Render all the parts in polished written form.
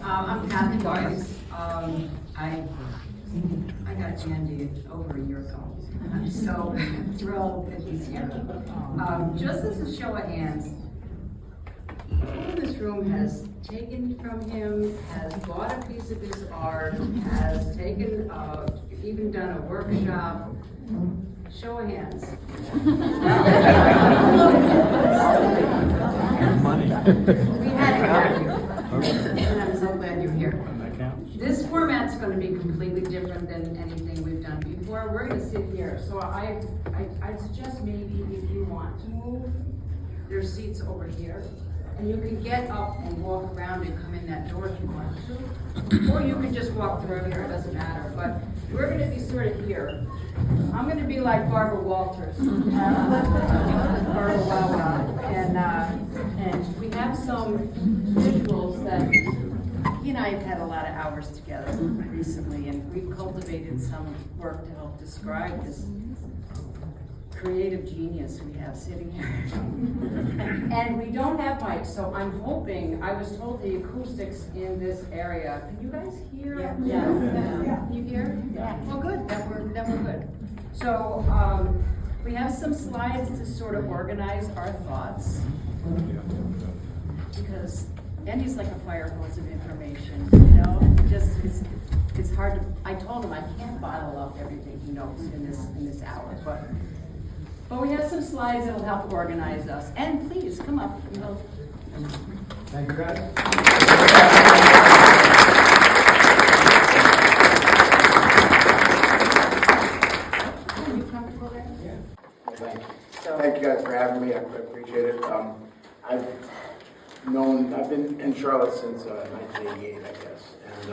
I'm Kathy Weiss. I got Andy over a year ago. I'm so thrilled that he's here. Just as a show of hands, who in this room has taken from him, has bought a piece of his art, has taken, even done a workshop? Show of hands. We had to have you. And I'm so glad you're here. This format's going to be completely different than anything we've done before. We're going to sit here. So I suggest maybe if you want to move, there's seats over here. And you can get up and walk around and come in that door if you want to. Or you can just walk through here, it doesn't matter. But we're going to be sort of here. I'm going to be like Barbara Walters. Barbara Wawa. And we have some visuals that he and I have had a lot of hours together recently, and we've cultivated some work to help describe this creative genius we have sitting here. And we don't have mics, so I'm hoping, I was told the acoustics in this area. Can you guys hear? Yeah. You hear? Yeah. Well, good, then we're good. So we have some slides to sort of organize our thoughts, because Andy's like a fire hose of information, you know? It's hard to, I told him I can't bottle up everything he knows in this hour, but we have some slides that'll help organize us. And please, come up. You know. Thank you, guys. Are you comfortable there? Yeah. Well, thank you. Thank you guys for having me. I appreciate it. I've been in Charlotte since 1988, I guess. And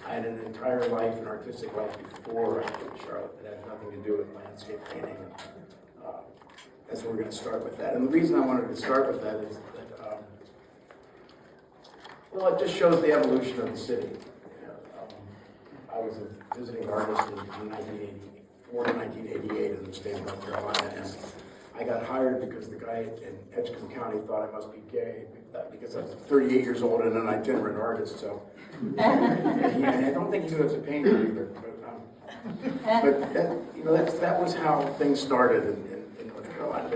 I had an entire life, an artistic life before I came to Charlotte that had nothing to do with landscape painting. That's where we're going to start with that. And the reason I wanted to start with that is that, well, it just shows the evolution of the city. I was a visiting artist in 1984 to 1988 in the state of North Carolina, and I got hired because the guy in Edgecombe County thought I must be gay because I was 38 years old and an itinerant artist. So, and I don't think he knew I was a painter either. But that was how things started in North Carolina.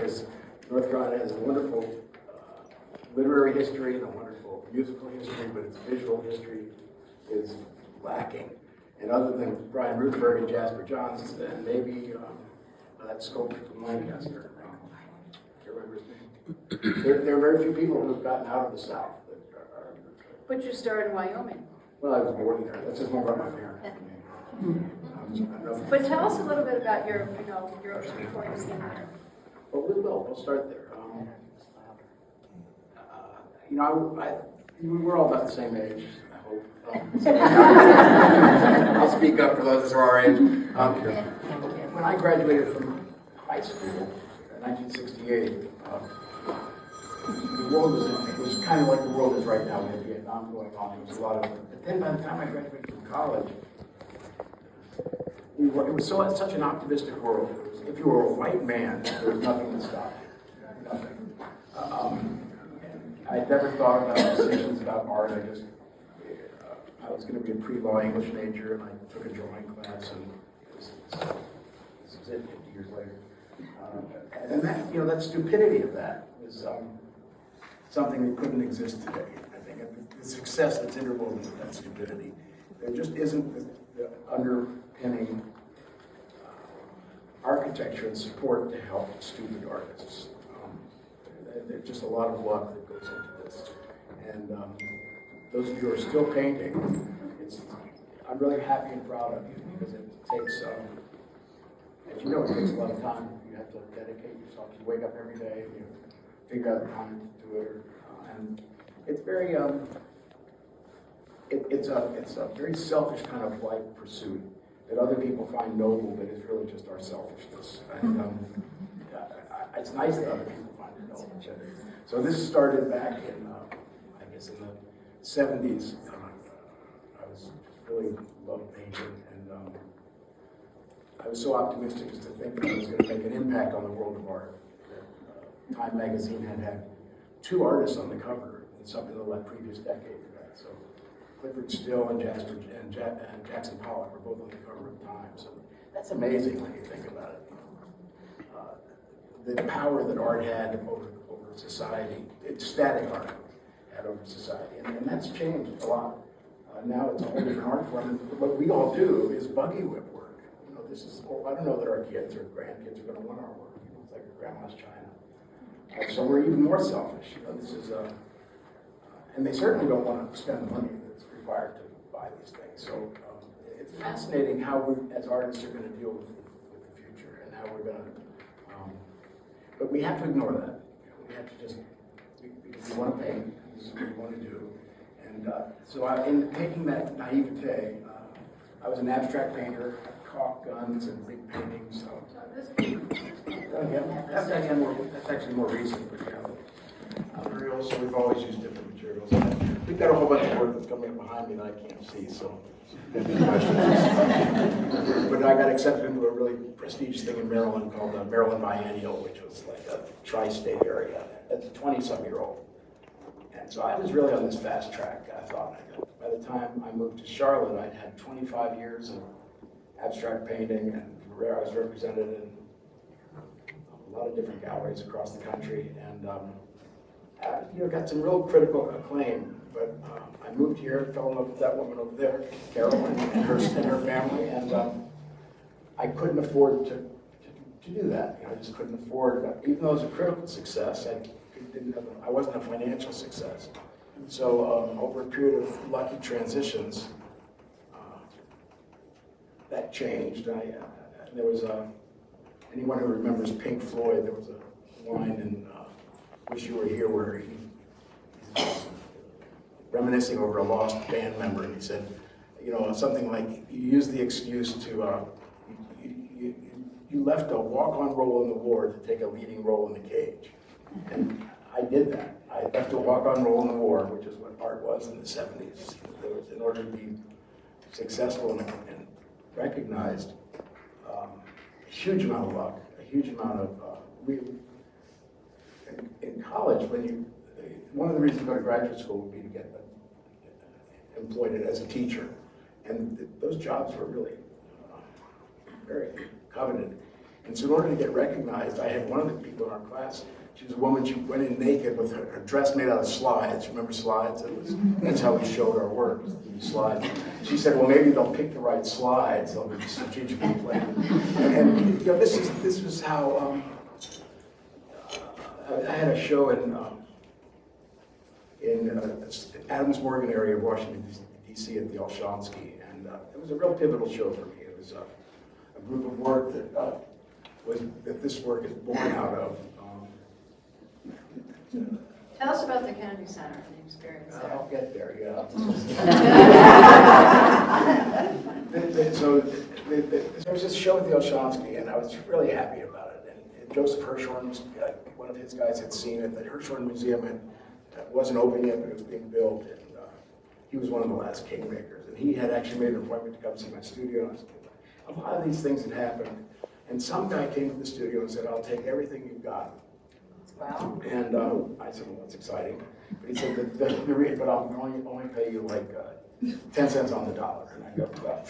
North Carolina has a wonderful literary history and a wonderful musical history, but its visual history is lacking. And other than Brian Ruthberg and Jasper Johns, and maybe that sculptor from Lancaster, I can't remember his name. There are very few people who have gotten out of the South. But you started in Wyoming. Well, I was born there. That's just more about my parents. But tell us a little bit about your before you came here. Well, we will. We'll start there. We're all about the same age, I hope. I'll speak up for those who are our age. When I graduated from high school in 1968, the world was kind of like the world is right now. We had Vietnam going on. There was a lot of. But then by the time I graduated from college, it was such an optimistic world. If you were a white man, there was nothing to stop you. Nothing. I never thought about decisions about art. I was going to be a pre-law English major, and I took a drawing class, and this is it 50 years later. And that stupidity of that is something that couldn't exist today. I think the success that's interwoven with that stupidity, there just isn't the underpinning architecture and support to help stupid artists. There's just a lot of luck that goes into this. And those of you who are still painting, I'm really happy and proud of you, because it takes, as you know, it takes a lot of time. You have to dedicate yourself. You wake up every day, and you figure out the time to do it. And it's very, it's a very selfish kind of life pursuit that other people find noble, but it's really just our selfishness. And it's nice that other people find it noble. So this started back in, I guess, in the 70s. I was really loved painting, and I was so optimistic as to think that I was going to make an impact on the world of art. Time magazine had 2 artists on the cover something in the previous decade for that. So Clifford Still and Jackson Pollock were both on the cover of Time. So that's amazing when you think about it. The power that art had over society, static art had over society, and that's changed a lot. Now it's a whole different art form. And what we all do is buggy whip work. You know, this is, I don't know that our kids or grandkids are going to want our work. You know, it's like a grandma's china. So we're even more selfish. You know, this is, and they certainly don't want to spend the money that's required to buy these things. So it's fascinating how we, as artists, are going to deal with the future and how we're going to. But we have to ignore that. You know, we have to just, because we want to paint, this is what we want to do. And so in taking that naivete, I was an abstract painter, caulk guns and big paintings. So. That's actually more recent, but yeah. Materials, so we've always used different materials. We've got a whole bunch of work that's coming up behind me that I can't see, so. But I got accepted into a really prestigious thing in Maryland called the Maryland Biennial, which was like a tri-state area. That's a 20-some-year-old. And so I was really on this fast track, I thought. By the time I moved to Charlotte, I'd had 25 years of abstract painting, and I was represented in a lot of different galleries across the country, and got some real critical acclaim. But I moved here, fell in love with that woman over there, Carol, and her family, and I couldn't afford to do that. You know, I just couldn't afford it. Even though it was a critical success, I wasn't a financial success. So over a period of lucky transitions, that changed. There was anyone who remembers Pink Floyd, there was a line in Wish You Were Here where he's reminiscing over a lost band member, and he said, you know, something like, you use the excuse to, you left a walk-on role in the war to take a leading role in the cage. And I did that. I left a walk-on role in the war, which is what art was in the 70s. In order to be successful and recognized, a huge amount of luck, a huge amount of, in college, one of the reasons to go to graduate school would be to get employed as a teacher. And those jobs were really very coveted. And so in order to get recognized, I had one of the people in our class, she was a woman, she went in naked with her dress made out of slides. Remember slides? That's how we showed our work, slides. She said, well, maybe they'll pick the right slides, they'll be strategically planned. And you know, this was how, I had a show in Adams Morgan area of Washington, D.C. at the Olshansky, and it was a real pivotal show for me. It was a group of work that this work is born out of. Tell us about the Kennedy Center and the experience there. I'll get there, yeah. So there was this show at the Olshansky, and I was really happy about it. And Joseph Hirshhorn, one of his guys, had seen it. The Hirshhorn Museum wasn't open yet, but it was being built, and he was one of the last kingmakers. And he had actually made an appointment to come see my studio. A lot of these things had happened, and some guy came to the studio and said, I'll take everything you've got. Wow. And I said, well, that's exciting. But he said, but I'll only pay you like 10 cents on the dollar. And I go, well,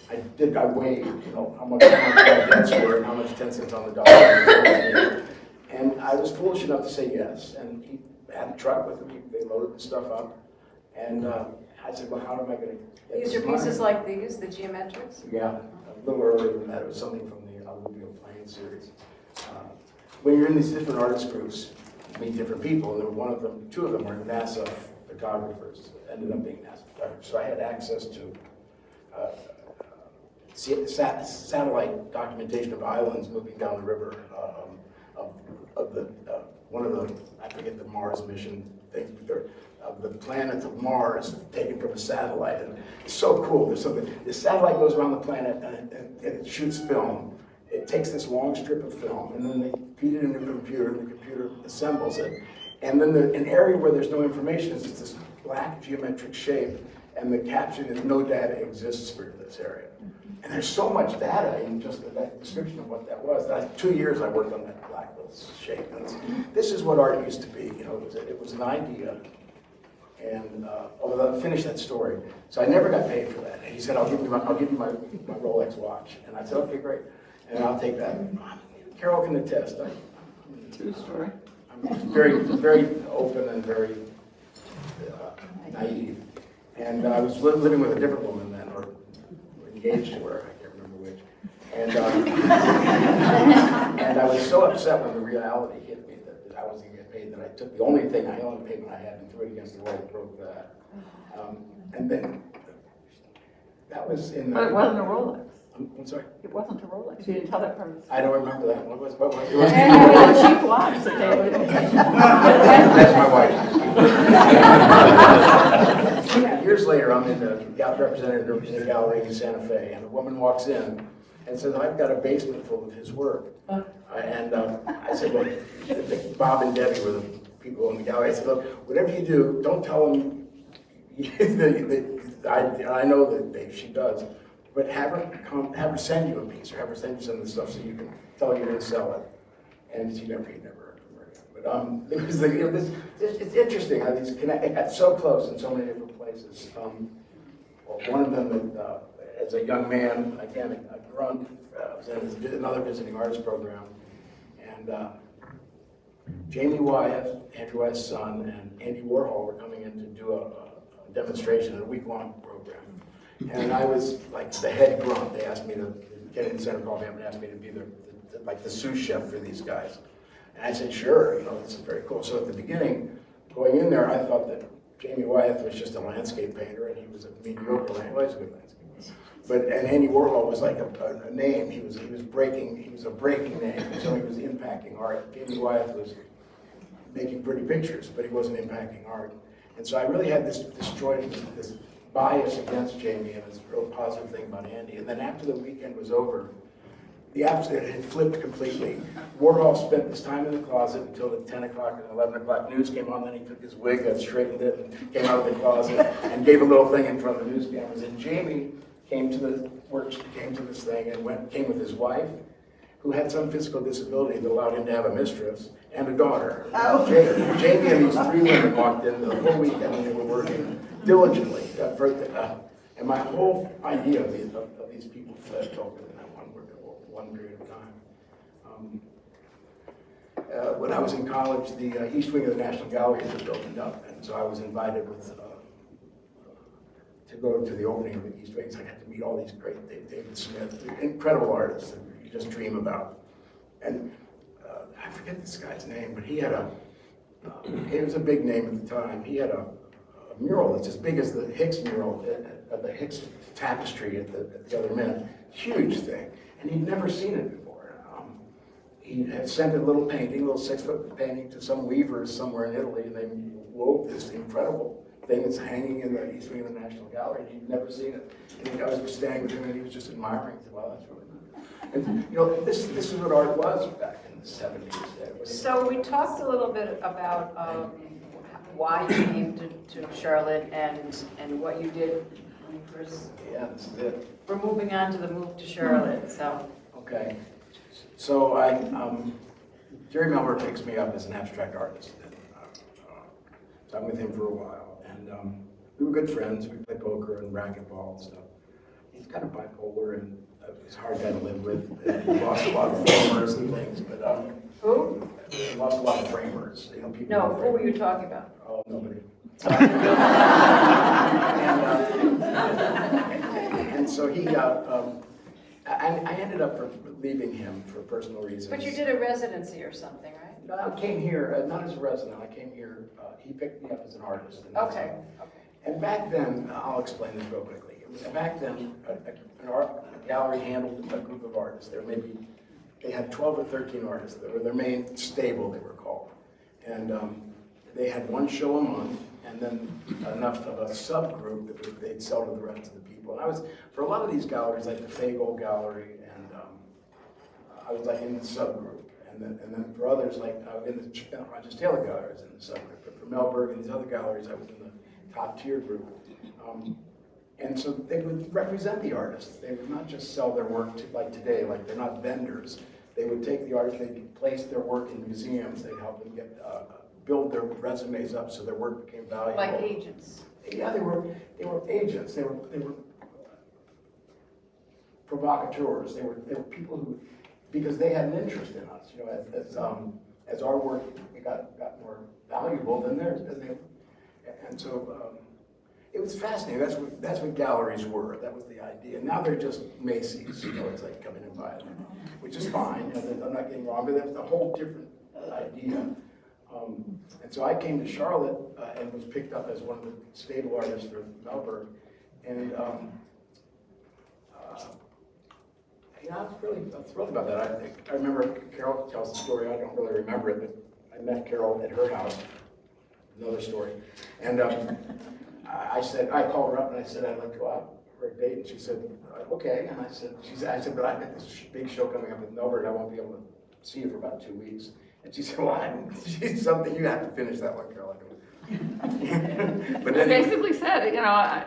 I weighed, you know, how much my debts were and how much 10 cents on the dollar. And I was foolish enough to say yes. And he had a truck with him. They loaded the stuff up. And I said, well, how am I going to get These are pieces like these, the geometrics? Yeah, a little earlier than that. It was something from the Alluvial Plain series. When you're in these different artist groups, you meet different people, and two of them were NASA photographers, ended up being NASA photographers. So I had access to satellite documentation of islands moving down the river, one of the, I forget the Mars mission things, but the planet of Mars taken from a satellite. And it's so cool. There's something, the satellite goes around the planet and it shoots film. It takes this long strip of film, and then they feed it into a computer, and the computer assembles it. And then an area where there's no information is it's this black geometric shape, and the caption is no data exists for this area. And there's so much data in just that description of what that was. 2 years I worked on that black little shape. And this is what art used to be. You know, it was an idea And I'll finish that story. So I never got paid for that. And he said, I'll give you my Rolex watch. And I said, okay, great. And I'll take that. Carol can attest. True story. I'm very, very open and very naive. And I was living with a different woman then, or engaged to her, I can't remember which. And I was so upset when the reality hit me that I wasn't going to get paid, that I took the only payment I had and threw it against the wall and broke that. And then that was in the... But it wasn't a Rolex. I'm sorry? It wasn't a Rolex. You didn't tell that from... I don't remember that. What was it? It was a cheap watch that they would That's my wife. Years later, I'm in the representative in the gallery in Santa Fe, and a woman walks in and says, I've got a basement full of his work. And I said, well, Bob and Debbie were the people in the gallery. I said, look, whatever you do, don't tell them I know that she does, but have her send you a piece, or have her send you some of the stuff so you can tell her you're going to sell it. And she never heard from her again. But it was it's interesting how these connect so close in so many different places. One of them, as a young man, again, a grunt, was in another visiting artist program, and Jamie Wyeth, Andrew Wyeth's son, and Andy Warhol were coming in to do a demonstration, a week-long program. And I was like the head grunt. They asked me to get in the center program and asked me to be the sous chef for these guys. And I said, sure, this is very cool. So at the beginning, going in there, I thought that Jamie Wyeth was just a landscape painter, and he was a mediocre landscape. Well, he's a good landscape. And Andy Warhol was like a name. He was a breaking name. So he was impacting art. Jamie Wyeth was making pretty pictures, but he wasn't impacting art. And so I really had this bias against Jamie, and this real positive thing about Andy. And then after the weekend was over, the opposite had flipped completely. Warhol spent his time in the closet until the 10 o'clock and 11 o'clock news came on. Then he took his wig and straightened it and came out of the closet and gave a little thing in front of the news cameras. And Jamie came to this thing and came with his wife, who had some physical disability that allowed him to have a mistress and a daughter. Oh. Jamie and these three women walked in the whole weekend, and they were working diligently. And my whole idea of these people flipped over in that one period of time. When I was in college, the East Wing of the National Gallery had just opened up, and so I was invited to go to the opening of the East Wing. So I got to meet all these great David Smith, incredible artists that you just dream about. And I forget this guy's name, but he was a big name at the time. He had a mural that's as big as the Hicks mural, the Hicks tapestry at the other Mint. Huge thing. And he'd never seen it before. He had sent a little 6-foot painting to some weavers somewhere in Italy, and they wove this incredible thing that's hanging in the East Wing of the National Gallery, and he'd never seen it. And I was staying with him, and he was just admiring. He said, wow, that's really nice. And this is what art was back in the 70s. So we talked a little bit about why you came to Charlotte and what you did when you first... Yeah, this is it. We're moving on to the move to Charlotte, so... Okay. So Jerry Melber picks me up as an abstract artist. And, so I'm with him for a while. And we were good friends. We played poker and racquetball and stuff. He's kind of bipolar, and he's a hard guy to live with. And he lost a lot of framers and things. But Who? He lost a lot of framers. People No, who were you talking about? Oh, nobody. And so he I ended up leaving him for personal reasons. But you did a residency or something, right? No, I came here, not as a resident, I came here, he picked me up as an artist. And Okay. And back then, I'll explain this real quickly. Back then, an art gallery handled a group of artists. They had 12 or 13 artists. They were their main stable, they were called. And they had one show a month, and then enough of a subgroup that they'd sell to the rest of the people. And for a lot of these galleries, like the Fagel Gallery, and I was like in the subgroup. And then for others, like in the Rogers Taylor Gallery, I was in the subgroup. But for Melberg and these other galleries, I was in the top tier group. And so they would represent the artists. They would not just sell their work like today, like they're not vendors. They would take the artists, they'd place their work in museums, they'd help them get build their resumes up so their work became valuable. Like agents. Yeah, they were agents. They were provocateurs. They were people who, because they had an interest in us. You know, as our work got more valuable than theirs, and so it was fascinating. That's what galleries were. That was the idea. Now they're just Macy's. You know, it's like come in and buy them, which is fine. You know, I'm not getting wrong, but that was a whole different idea. And so I came to Charlotte and was picked up as one of the stable artists for Melbourne. And yeah, I'm thrilled about that. I remember Carol tells the story. I don't really remember it, but I met Carol at her house. Another story. And I called her up and I said I'd like to go out for a date. And she said, okay. And I said, but I've got this big show coming up with Melbourne. I won't be able to see you for about 2 weeks. And she said, well, she's something, you have to finish that one, Carol. But I basically said, you know,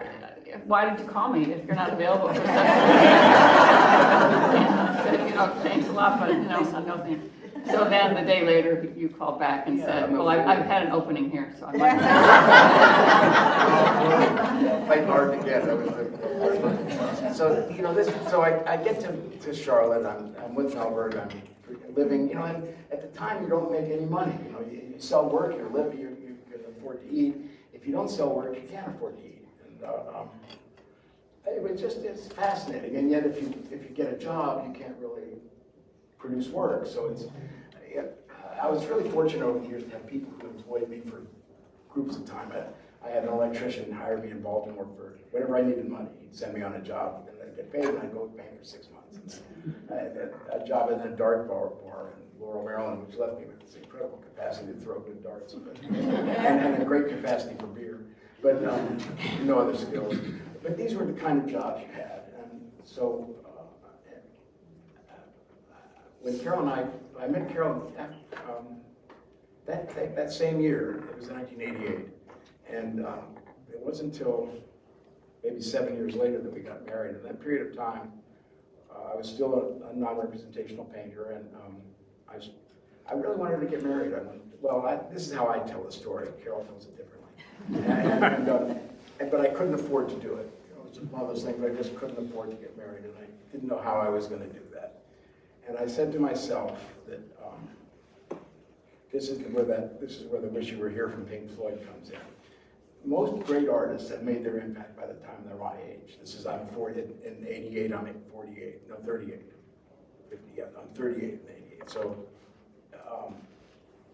why did you call me if you're not available for such said, you know, thanks a lot, but no, no thanks. So then the day later, you called back and said, well, I've had an opening here, so I might. Fight hard to get. So, you know, so I get to Charlotte, I'm with Melbourne, I'm living, you know, and at the time you don't make any money. You know, you sell work, you can afford to eat. If you don't sell work, you can't afford to eat. And it's fascinating. And yet, if you get a job, you can't really produce work. So I was really fortunate over the years to have people who employed me for groups of time. I had an electrician hire me in Baltimore for whenever I needed money. He'd send me on a job, and I'd get paid, and I'd go pay for 6 months. I had a job in a dart bar in Laurel, Maryland, which left me with this incredible capacity to throw good darts, and a great capacity for beer, but no other skills. But these were the kind of jobs you had, and so when Carol and I met Carol that same year. It was 1988, and it wasn't until maybe 7 years later that we got married. In that period of time, I was still a non-representational painter, and I really wanted to get married. This is how I tell the story. Carol tells it differently. But I couldn't afford to do it. It was just one of those things where I just couldn't afford to get married, and I didn't know how I was going to do that. And I said to myself that this is where the "Wish You Were Here" from Pink Floyd comes in. Most great artists have made their impact by the time they're my age. I'm 40, in 88, I'm 48, no, 38. 50, yeah, I'm 38 in 88. So,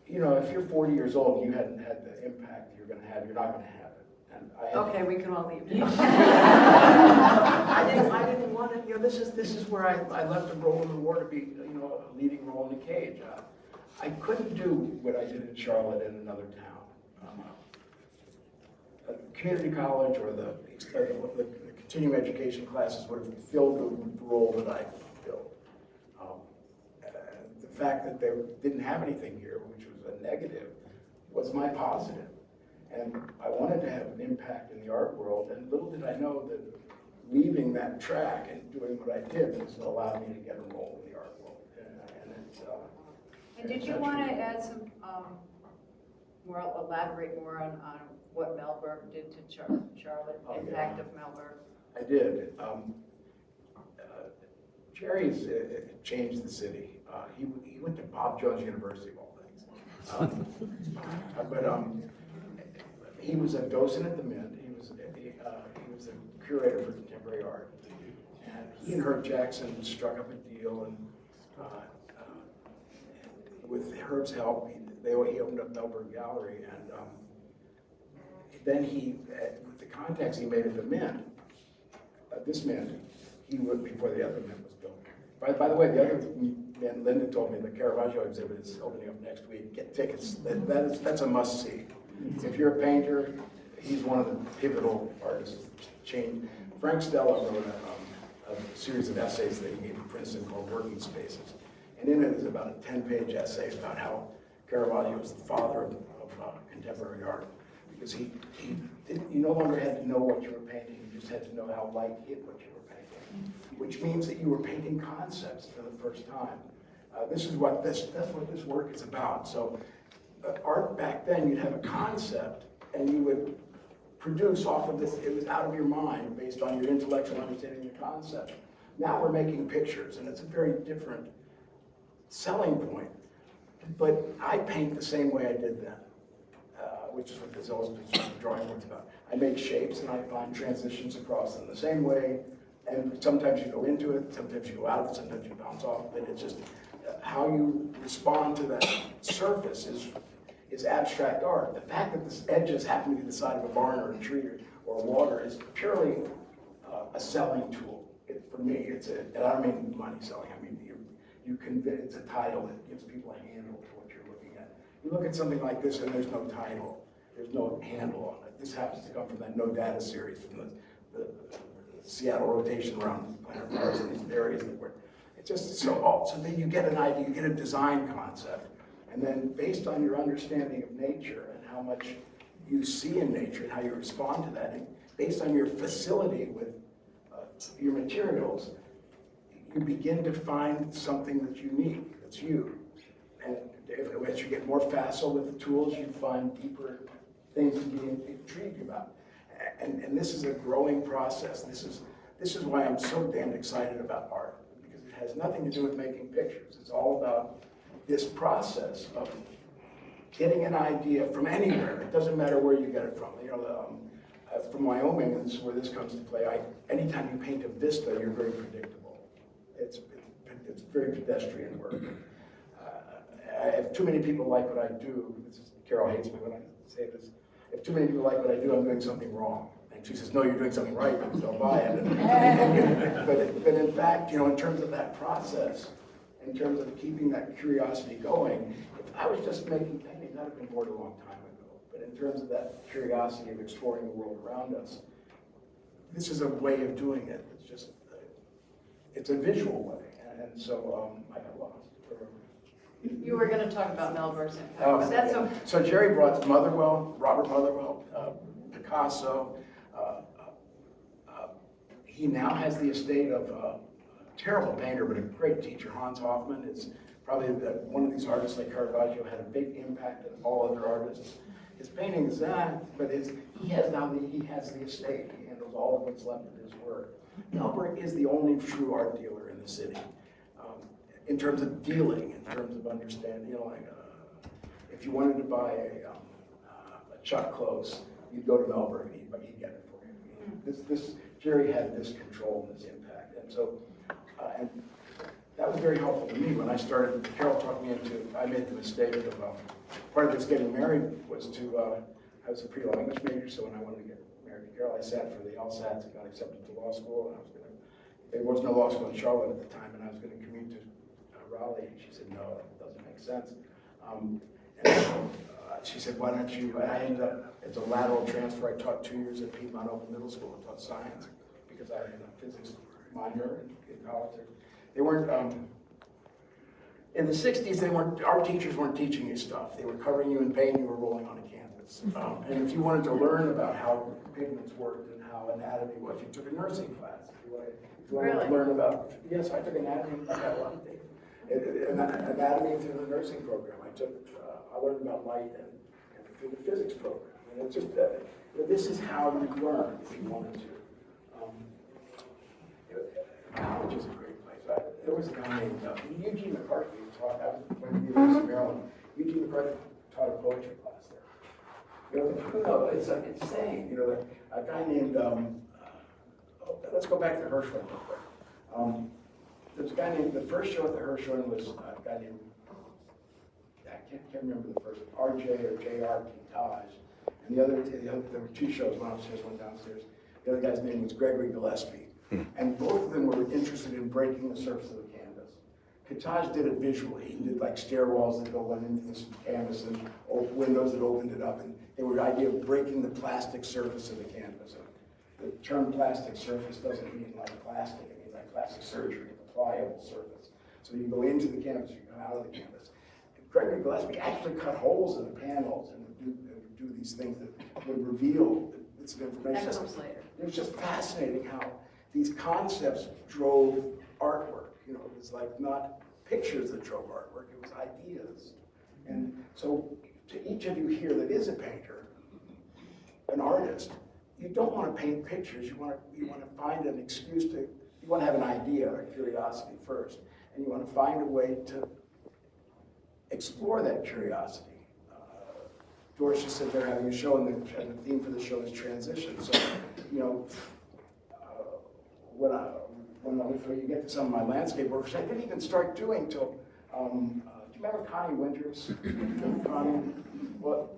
you know, if you're 40 years old and you hadn't had the impact you're going to have, you're not going to have it. And Okay, we can all leave. I didn't want it. You know, this is where I left a role in the war to be, you know, a leading role in the cage. I couldn't do what I did in Charlotte in another town. A community college or the continuing education classes would have filled the role that I filled. The fact that they didn't have anything here, which was a negative, was my positive. And I wanted to have an impact in the art world, and little did I know that leaving that track and doing what I did was what allowed me to get a role in the art world. And did you want to add some, elaborate more on what Melbourne did to Charlotte, impact of Melbourne? I did. Jerry's changed the city. He went to Bob Jones University of all things. He was a docent at the Mint. He was a curator for contemporary art. And he and Herb Jackson struck up a deal, and with Herb's help, he opened up Melbourne Gallery, and then with the contacts he made at the Mint, this Mint, he would, before the other Mint was built. By the way, the other Mint, Linda told me the Caravaggio exhibit is opening up next week. Get tickets. That's a must-see. If you're a painter, he's one of the pivotal artists. Frank Stella wrote a series of essays that he gave at Princeton called Working Spaces. And in it is about a 10-page essay about how Caravaggio was the father of contemporary art. Because you no longer had to know what you were painting, you just had to know how light hit what you were painting. Which means that you were painting concepts for the first time. That's what this work is about. So art back then, you'd have a concept and you would produce off of this, it was out of your mind based on your intellectual understanding of the concept. Now we're making pictures and it's a very different selling point. But I paint the same way I did then, which is what this illustrates what the drawing board's about. I make shapes and I find transitions across them the same way, and sometimes you go into it, sometimes you go out of it, sometimes you bounce off of it. It's just how you respond to that surface is abstract art. The fact that the edges happen to be the side of a barn or a tree or water is purely a selling tool. For me, and I don't mean money selling. I mean you convince, it's a title that gives people a handle to what you're looking at. You look at something like this and there's no title, there's no handle on it. This happens to come from that no data series from the Seattle rotation around planet Mars and these areas that were. It's just so then you get an idea, you get a design concept, and then based on your understanding of nature and how much you see in nature and how you respond to that, and based on your facility with your materials, you begin to find something that's unique, that's you. And as you get more facile with the tools, you find deeper things to be intrigued about. And this is a growing process. This is why I'm so damned excited about art, because it has nothing to do with making pictures. It's all about this process of getting an idea from anywhere. It doesn't matter where you get it from. You know, from Wyoming, and this is where this comes to play. Anytime you paint a vista, you're very predictable. It's very pedestrian work. If too many people like what I do, Carol hates me when I say this. If too many people like what I do, I'm doing something wrong. And she says, no, you're doing something right, because they'll buy it. But in fact, you know, in terms of that process, in terms of keeping that curiosity going, if I was just making paintings, I'd have been bored a long time ago. But in terms of that curiosity of exploring the world around us, this is a way of doing it. It's just, it's a visual way. And so I got lost. You were going to talk about Melberg's impact, but that's yeah. okay. So Jerry brought Motherwell, Robert Motherwell, Picasso. He now has the estate of a terrible painter, but a great teacher. Hans Hofmann is probably one of these artists like Caravaggio had a big impact on all other artists. His paintings, but he has the estate. He handles all of what's left of his work. Melberg is the only true art dealer in the city. In terms of dealing, in terms of understanding, you know, like if you wanted to buy a Chuck Close, you'd go to Melberg and he'd get it for you. Jerry had this control and this impact, and so and that was very helpful to me when I started. Carol talked me into. I made the mistake of part of this getting married was to. I was a pre-language major, so when I wanted to get married to Carol, I sat for the LSATs and got accepted to law school, and I was going to. There was no law school in Charlotte at the time, and I was going to commute to Raleigh, and she said, no, that doesn't make sense. She said, why don't you, I ended up, it's a lateral transfer. I taught 2 years at Piedmont Open Middle School. I taught science because I had a physics minor in college. They weren't, in the 60s, our teachers weren't teaching you stuff. They were covering you in paint, you were rolling on a canvas. And if you wanted to learn about how pigments worked and how anatomy was, you took a nursing class. If you wanted to learn about, yes, I took anatomy. I got a lot of things. Anatomy through the nursing program. I learned about light and through the physics program. And it's just this is how you learn if you wanted to. College is a great place. There was a guy named Eugene McCarthy who taught. I went to the University of Maryland. Eugene McCarthy taught a poetry class there. You know, it's insane. You know, a guy named. Let's go back to Hirschhorn real quick. There's a guy named, the first show at the Hirschhorn was a guy named, I can't remember the first, RJ or JR Taj. And there were two shows, one upstairs, one downstairs. The other guy's name was Gregory Gillespie. And both of them were interested in breaking the surface of the canvas. Kataj did it visually. He did like stairwells that go into this canvas and windows that opened it up. And they were the idea of breaking the plastic surface of the canvas. The term plastic surface doesn't mean like plastic, it means like plastic surgery. Pliable surface. So you go into the canvas, you come out of the canvas. Gregory Gillespie actually cut holes in the panels and would do these things that would reveal bits of information. That comes later. It was just fascinating how these concepts drove artwork. You know, it was like not pictures that drove artwork, it was ideas. And so to each of you here that is a painter, an artist, you don't want to paint pictures. You want to find an excuse to. You want to have an idea or curiosity first, and you want to find a way to explore that curiosity. Doris just said they're having a show, and the theme for the show is transition. So, you know, when you get to some of my landscape work, which I didn't even start doing till. Do you remember Connie Winters? Connie. Well,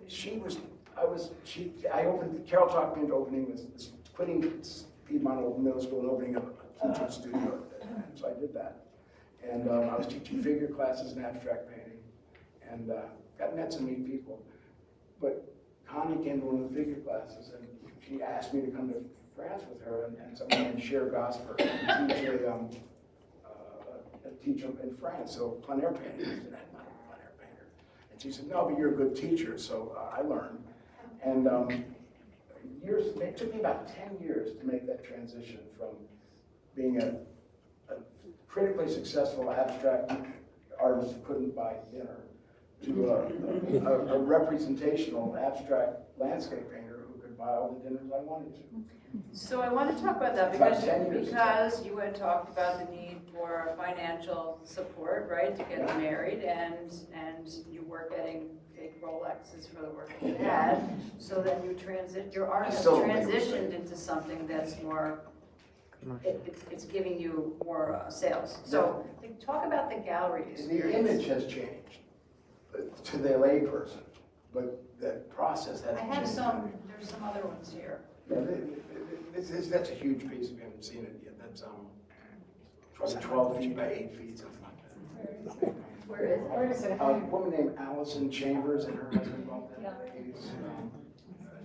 I opened. Carol talked me into opening this quitting Piedmont Middle School and opening up a teaching studio. And so I did that, and I was teaching figure classes and abstract painting, and met some neat people. But Connie came to one of the figure classes, and she asked me to come to France with her and someone named Cher Gosper teach in France, so plein air painting. I said, I'm not a plein air painter. And she said, no, but you're a good teacher, so I learned. And it took me about 10 years to make that transition from being a critically successful abstract artist who couldn't buy dinner to a representational abstract landscape painter who could buy all the dinners I wanted to. So I want to talk about that because you had talked about the need for financial support, right, to get married, and you were getting big Rolexes for the work that you had. So then your art has transitioned into something that's more. It's giving you more sales. So talk about the gallery experience. The image has changed to the lay person, but the process hasn't changed. There's some other ones here. Yeah, that's a huge piece. If you haven't seen it yet, that's probably 12 feet by 8 feet, something like that. Where is it? A woman named Allison Chambers and her husband bought that piece.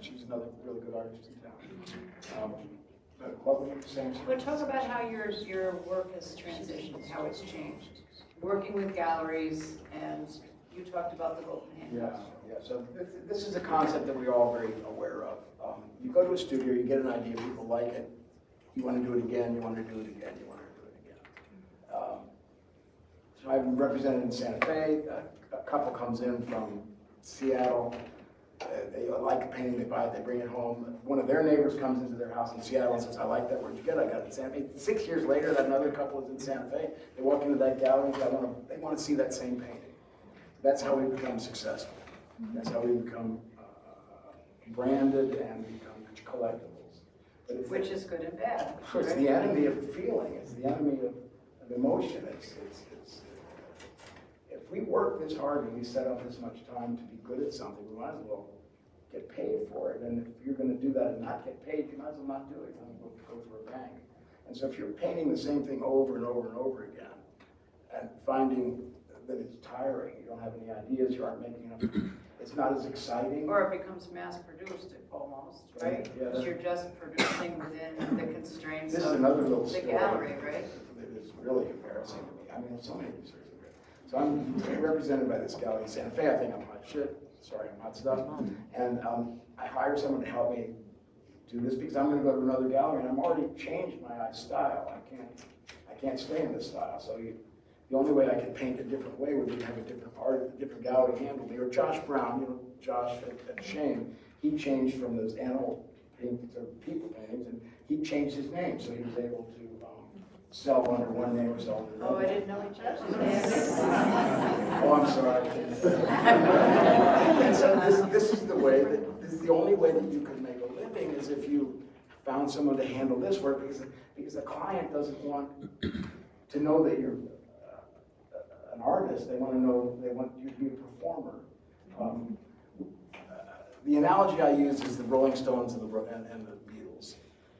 She's another really good artist in town. But talk about how your work has transitioned, how it's changed. Working with galleries, and you talked about the golden handcuffs. Yeah. So this is a concept that we're all very aware of. You go to a studio, you get an idea, people like it, you want to do it again, you want to do it again, you want to do it again. So I've been represented in Santa Fe. A couple comes in from Seattle. They like a painting, they buy it, they bring it home. One of their neighbors comes into their house in Seattle and says, I like that, where'd you get it? I got it in Santa Fe. 6 years later, that another couple is in Santa Fe. They walk into that gallery, they want to see that same painting. That's how we become successful. That's how we become branded and become collectibles. Which is good and bad. It's the enemy of feeling. It's the enemy of emotion. If we work this hard and we set up this much time to be good at something, we might as well get paid for it. And if you're going to do that and not get paid, you might as well not do it. You might as well go for a bank. And so if you're painting the same thing over and over and over again and finding that it's tiring, you don't have any ideas, you aren't making enough, it's not as exciting. Or it becomes mass-produced almost, right? Yeah, because you're just producing within the constraints this is of another little the story gallery, right? That is really embarrassing to me. I mean, so many of these things are good. So I'm represented by this gallery in Santa Fe. I think I'm hot shit. Sorry, I'm hot stuff. And I hire someone to help me do this because I'm going to go to another gallery and I'm already changed my style. I can't stay in this style. So the only way I could paint a different way would be to have a different gallery handle me. Or Josh Brown, Josh at Shane, he changed from those animal paintings or people paintings, and he changed his name, so he was able to sell under one name or sell under another. Oh, I didn't know he changed his name. Oh, I'm sorry. And so this is the only way that you can make a living is if you found someone to handle this work, because the client doesn't want to know that you're an artist. They want you to be a performer. The analogy I use is the Rolling Stones and the Beatles.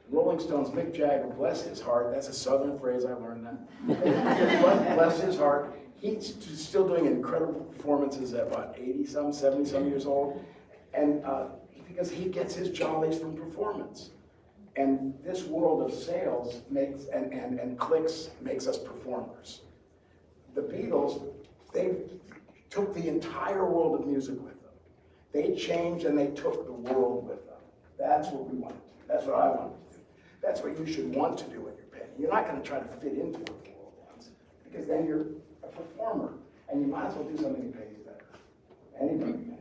The Rolling Stones, Mick Jagger, bless his heart, that's a Southern phrase, I learned that. Bless his heart. He's still doing incredible performances at about 80-some, 70-some years old, and because he gets his jollies from performance. And this world of sales and clicks makes us performers. The Beatles, they took the entire world of music with them. They changed and they took the world with them. That's what we want to do. That's what I want to do. That's what you should want to do when you're painting. You're not going to try to fit into what the world wants, because then you're a performer, and you might as well do something that pays better. Anything.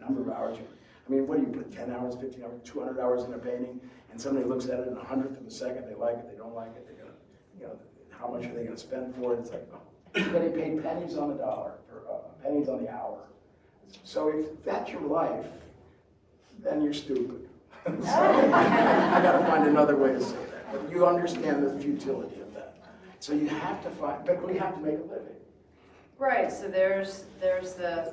number of hours. I mean, what do you put, 10 hours, 15 hours, 200 hours in a painting, and somebody looks at it in 100th of a second, they like it, they don't like it, they're gonna, you know, how much are they gonna spend for it? It's like, oh, everybody paid pennies on the dollar, or pennies on the hour. So if that's your life, then you're stupid. So, I gotta find another way to say that, but you understand the futility of that. So you have to find, but we have to make a living. Right, so there's the,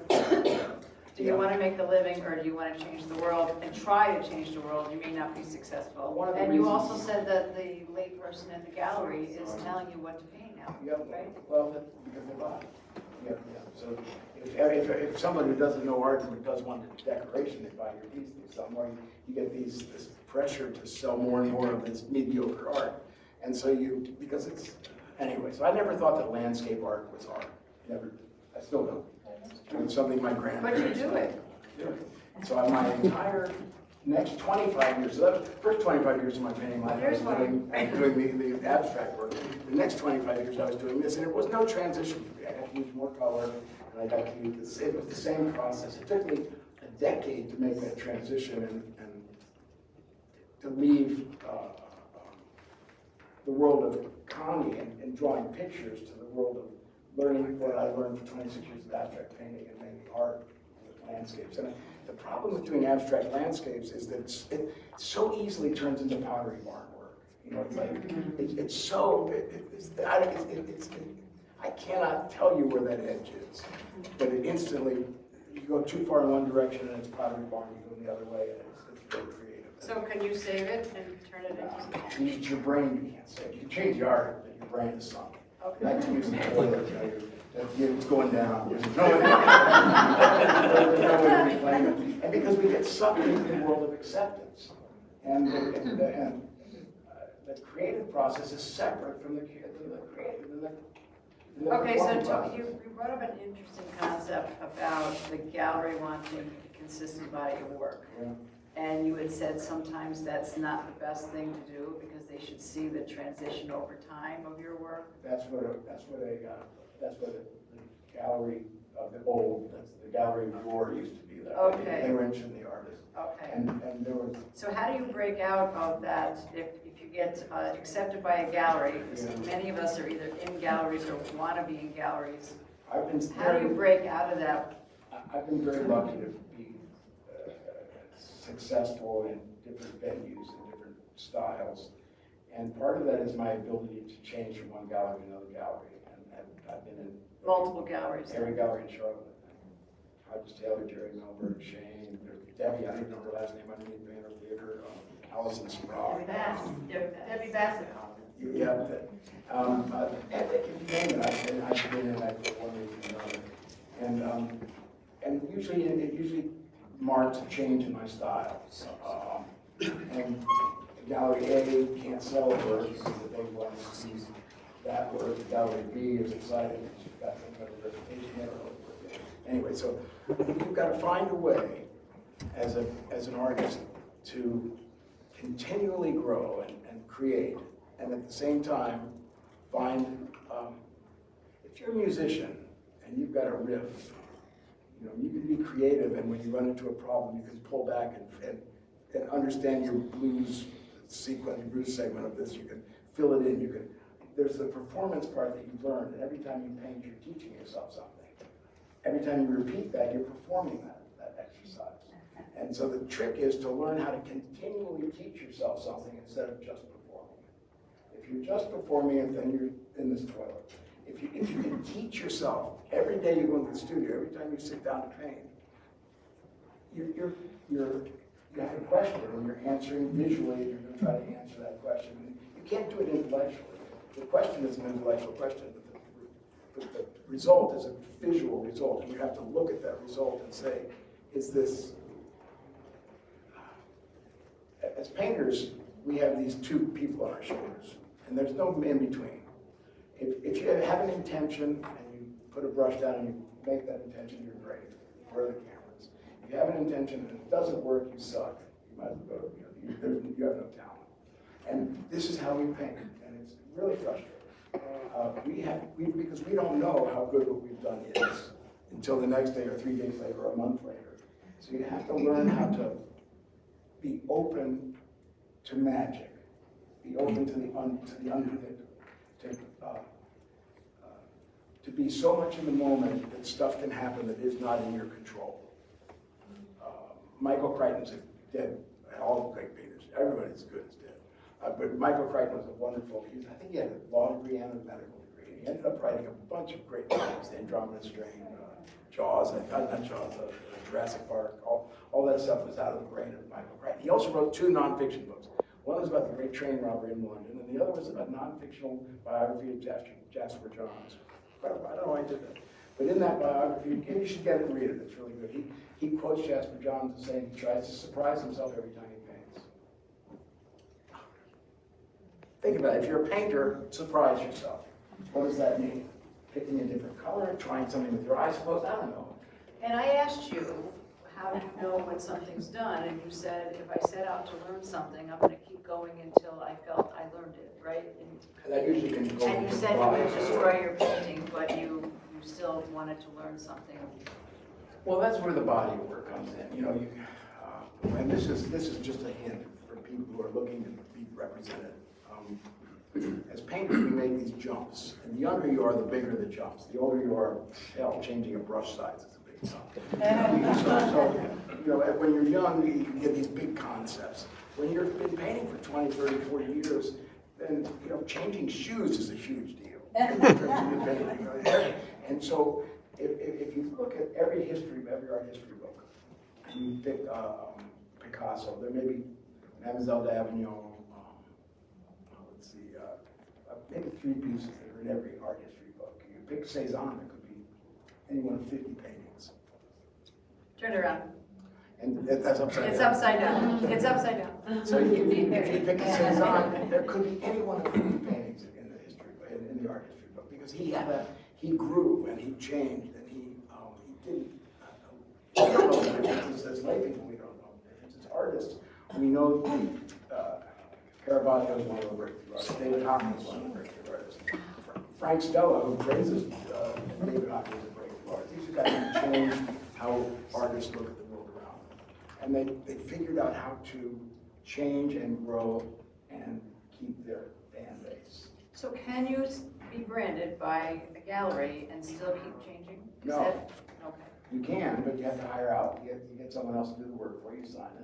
do you want to make the living or do you want to change the world and try to change the world? You may not be successful. One of the And you reasons- also said that the lay person in the gallery is telling you what to paint now, Yep. right? Well, because they buy. Yeah. So if someone who doesn't know art and does want a decoration, they buy your piece. Somewhere you get this pressure to sell more and more of this mediocre art, and so because it's anyway. So I never thought that landscape art was art. Never. I still don't. It's something my grandparents. But you do it. do it. So my entire next 25 years, the first 25 years of my painting life, I was doing the abstract work. The next 25 years I was doing this, and it was no transition. I got to use more color, and I got to use this. It was the same process. It took me a decade to make that transition and to leave the world of Connie and drawing pictures to the world of learning what I learned for 26 years of abstract painting and making art with landscapes. And the problem with doing abstract landscapes is that it so easily turns into pottery barn work. You know, it's like I cannot tell you where that edge is, but it instantly, you go too far in one direction and it's pottery barn, you go the other way and it's very creative. So can you save it and turn it into? It's your brain you can't save. You can change the art, but your brain is sunk. Okay. I can use the toilet, it's going down. There's no way to reclaim it. And because we get sucked into the world of acceptance. And the creative process is separate from the creative. Okay, so you brought up an interesting concept about the gallery wanting a consistent body of work. Yeah. And you had said sometimes that's not the best thing to do because they should see the transition over time of your work. That's what the gallery of the old, the gallery of yore used to be that. Okay. They were interested in the artist. Okay. And there was. So how do you break out of that if you get accepted by a gallery? Yeah. Many of us are either in galleries or want to be in galleries. I've been How do you break out of that? I've been very lucky to be successful in different venues and different styles. And part of that is my ability to change from one gallery to another gallery. And I've been in Multiple galleries. every gallery in Charlotte. Hodges Taylor, Jerry Melberg, Shane, Debbie, I don't know her last name, I didn't Banner Theater, Allison Sprague. Debbie Bassett. Yeah, if you name it, I've been in that for one reason or another. And usually it marks a change in my style. And Gallery A can't sell a work because they want to see that work. Gallery B is excited because you've got some kind of reputation there. Anyway, so you've got to find a way as an artist to continually grow and create, and at the same time find, if you're a musician and you've got a riff, you know, you can be creative, and when you run into a problem, you can pull back and understand your blues sequence, your blues segment of this. You can fill it in. There's the performance part that you've learned, and every time you paint, you're teaching yourself something. Every time you repeat that, you're performing that exercise. And so the trick is to learn how to continually teach yourself something instead of just performing it. If you're just performing it, then you're in this toilet. If you can teach yourself, every day you go into the studio, every time you sit down to paint, you have a question and you're answering visually, and you're going to try to answer that question. You can't do it intellectually. The question is an intellectual question, but the result is a visual result, and you have to look at that result and say, is this... As painters, we have these two people on our shoulders, and there's no in between. If you have an intention and you put a brush down and you make that intention, you're great. Where are the cameras? If you have an intention and it doesn't work, you suck. You might as well go, you have no talent. And this is how we paint, and it's really frustrating. Because we don't know how good what we've done is until the next day or 3 days later or a month later. So you have to learn how to be open to magic, be open to the unpredictable, to be so much in the moment that stuff can happen that is not in your control. Michael Crichton's dead. All the great painters, everybody's good is dead. But Michael Crichton was a wonderful, I think he had a law degree and a medical degree. He ended up writing a bunch of great things, The Andromeda Strain, Jaws, not Jaws, Jurassic Park, all that stuff was out of the brain of Michael Crichton. He also wrote 2 nonfiction books. One was about the great train robbery in London, and the other was about nonfictional biography of Jasper Johns. I don't know why I did that. But in that biography, you should get it and read it, it's really good. He quotes Jasper Johns as saying he tries to surprise himself every time he paints. Think about it, if you're a painter, surprise yourself. What does that mean? Picking a different color, trying something with your eyes closed, I don't know. And I asked you, how do you know when something's done? And you said, if I set out to learn something, I'm gonna keep going until I felt I learned it, right? And that usually can go. And you said you would destroy your painting, but you still wanted to learn something. Well, that's where the body of work comes in. You know, and this is just a hint for people who are looking to be represented. As painters, we make these jumps, and the younger you are, the bigger the jumps. The older you are, hell, changing a brush size is a big jump. So, you know, when you're young, you can get these big concepts. When you've been painting for 20, 30, 40 years, then, you know, changing shoes is a huge deal. And so, if you look at every art history book, and you pick Picasso, there may be Mademoiselle d'Avignon, let's see, maybe 3 pieces that are in every art history book. You pick Cézanne, it could be any one of 50 paintings. Turn it around. And that's upside down. It's upside down. It's upside down. So if you pick a Cézanne, there could be any one of 50 paintings in the history, in the art history book, because he grew and he changed and he didn't. We don't know the differences as lay people. We don't know the differences as artists. We know Caravaggio is one of the breakthrough artists. David Hockney is one of the breakthrough artists. Frank Stella, who praises David Hockney as a breakthrough artist. These guys have changed how artists look at the world around them. And they figured out how to change and grow and keep their fan base. So can you be branded by a gallery and still keep changing? No. Okay. You can, but you have to hire out. You get someone else to do the work for you, sign it.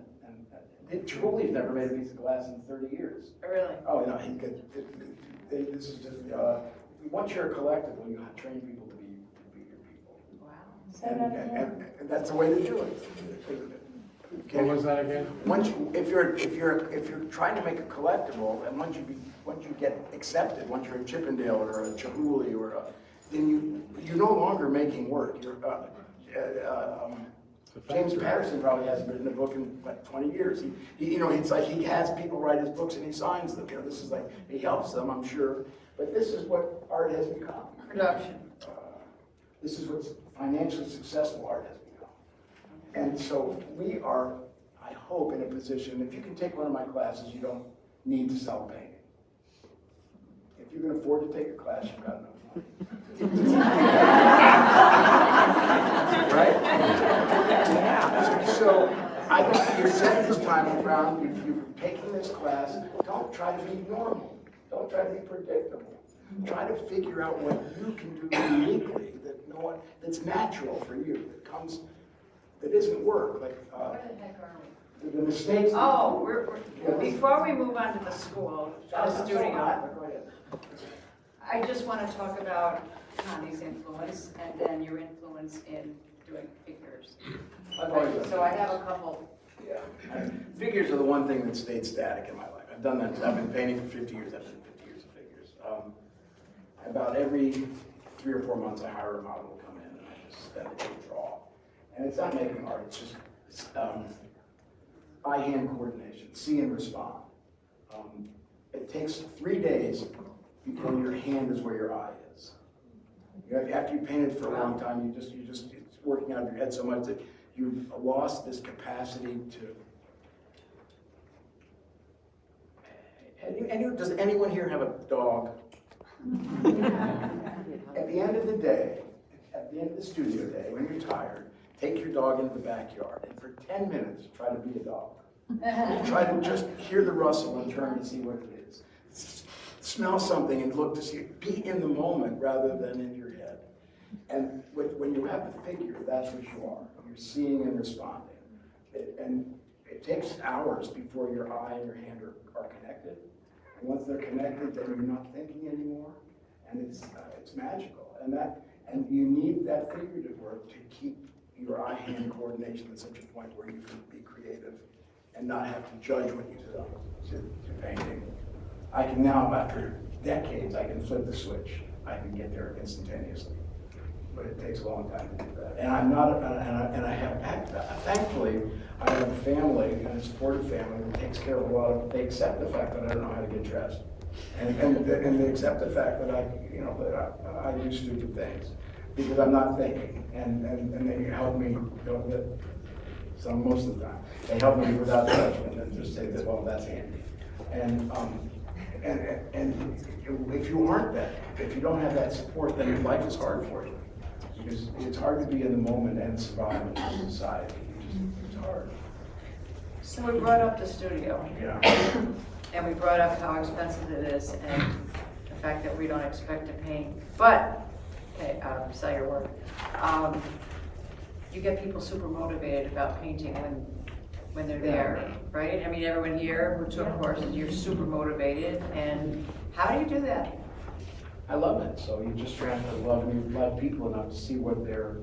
And Truly's never made a piece of glass in 30 years. Really? Oh, no, this is just, once you're a collectible, you have to train people to be your people. Wow. And that's the way to do it. What was that again? If you're trying to make a collectible, and once you get accepted, once you're a Chippendale or a Chihuly then you're no longer making work. James Patterson probably hasn't written a book in like 20 years. It's like he has people write his books and he signs them. This is like, he helps them, I'm sure. But this is what art has become. Production. This is what financially successful art has become. And so we are, I hope, in a position, if you can take one of my classes, you don't need to sell painting. If you can afford to take a class, you've got enough money. Right? Yeah. So I think you're setting this time around, if you're taking this class, don't try to be normal. Don't try to be predictable. Try to figure out what you can do uniquely that's natural for you, that isn't work. Like Where the heck are we? the mistakes. Oh, before we move on to the school, the studio, Go ahead. I just want to talk about Connie's influence and then your influence in doing figures. So I have a couple. Yeah. Figures are the one thing that stayed static in my life. I've done that. I've been painting for 50 years. I've done 50 years of figures. About every 3 or 4 months, I hire a model to come in and I just spend a day to draw. And it's not making art. It's just eye-hand coordination, see and respond. It takes 3 days before your hand is where your eye is. After you painted for a long time, it's working out of your head so much that you've lost this capacity to. Does anyone here have a dog? At the end of the day, at the end of the studio day, when you're tired, take your dog into the backyard and for 10 minutes, try to be a dog. Try to just hear the rustle and turn to see what it is. Smell something and look to see it. Be in the moment rather than in your head. And when you have the figure, that's what you are. You're seeing and responding. And it takes hours before your eye and your hand are connected. And once they're connected, then you're not thinking anymore. And it's magical. And you need that figurative work to keep your eye-hand coordination at such a point where you can be creative and not have to judge what you do to painting. I can now, after decades, I can flip the switch. I can get there instantaneously. But it takes a long time to do that. And I'm not, and I have, thankfully, I have a family and a supportive family that takes care of a lot of, they accept the fact that I don't know how to get dressed. And they accept the fact that I do stupid things because I'm not thinking. And they help me, so most of the time, they help me without judgment and just say that, well, that's Andy. And if you aren't that, if you don't have that support, then your life is hard for you. Because it's hard to be in the moment and survive in society. It's hard. So we brought up the studio. Yeah. And we brought up how expensive it is and the fact that we don't expect to paint. But, okay, sell your work. You get people super motivated about painting when they're there, right? I mean, everyone here who took courses, you're super motivated. And how do you do that? I love it. So you just transfer love, and you love people enough to see what they're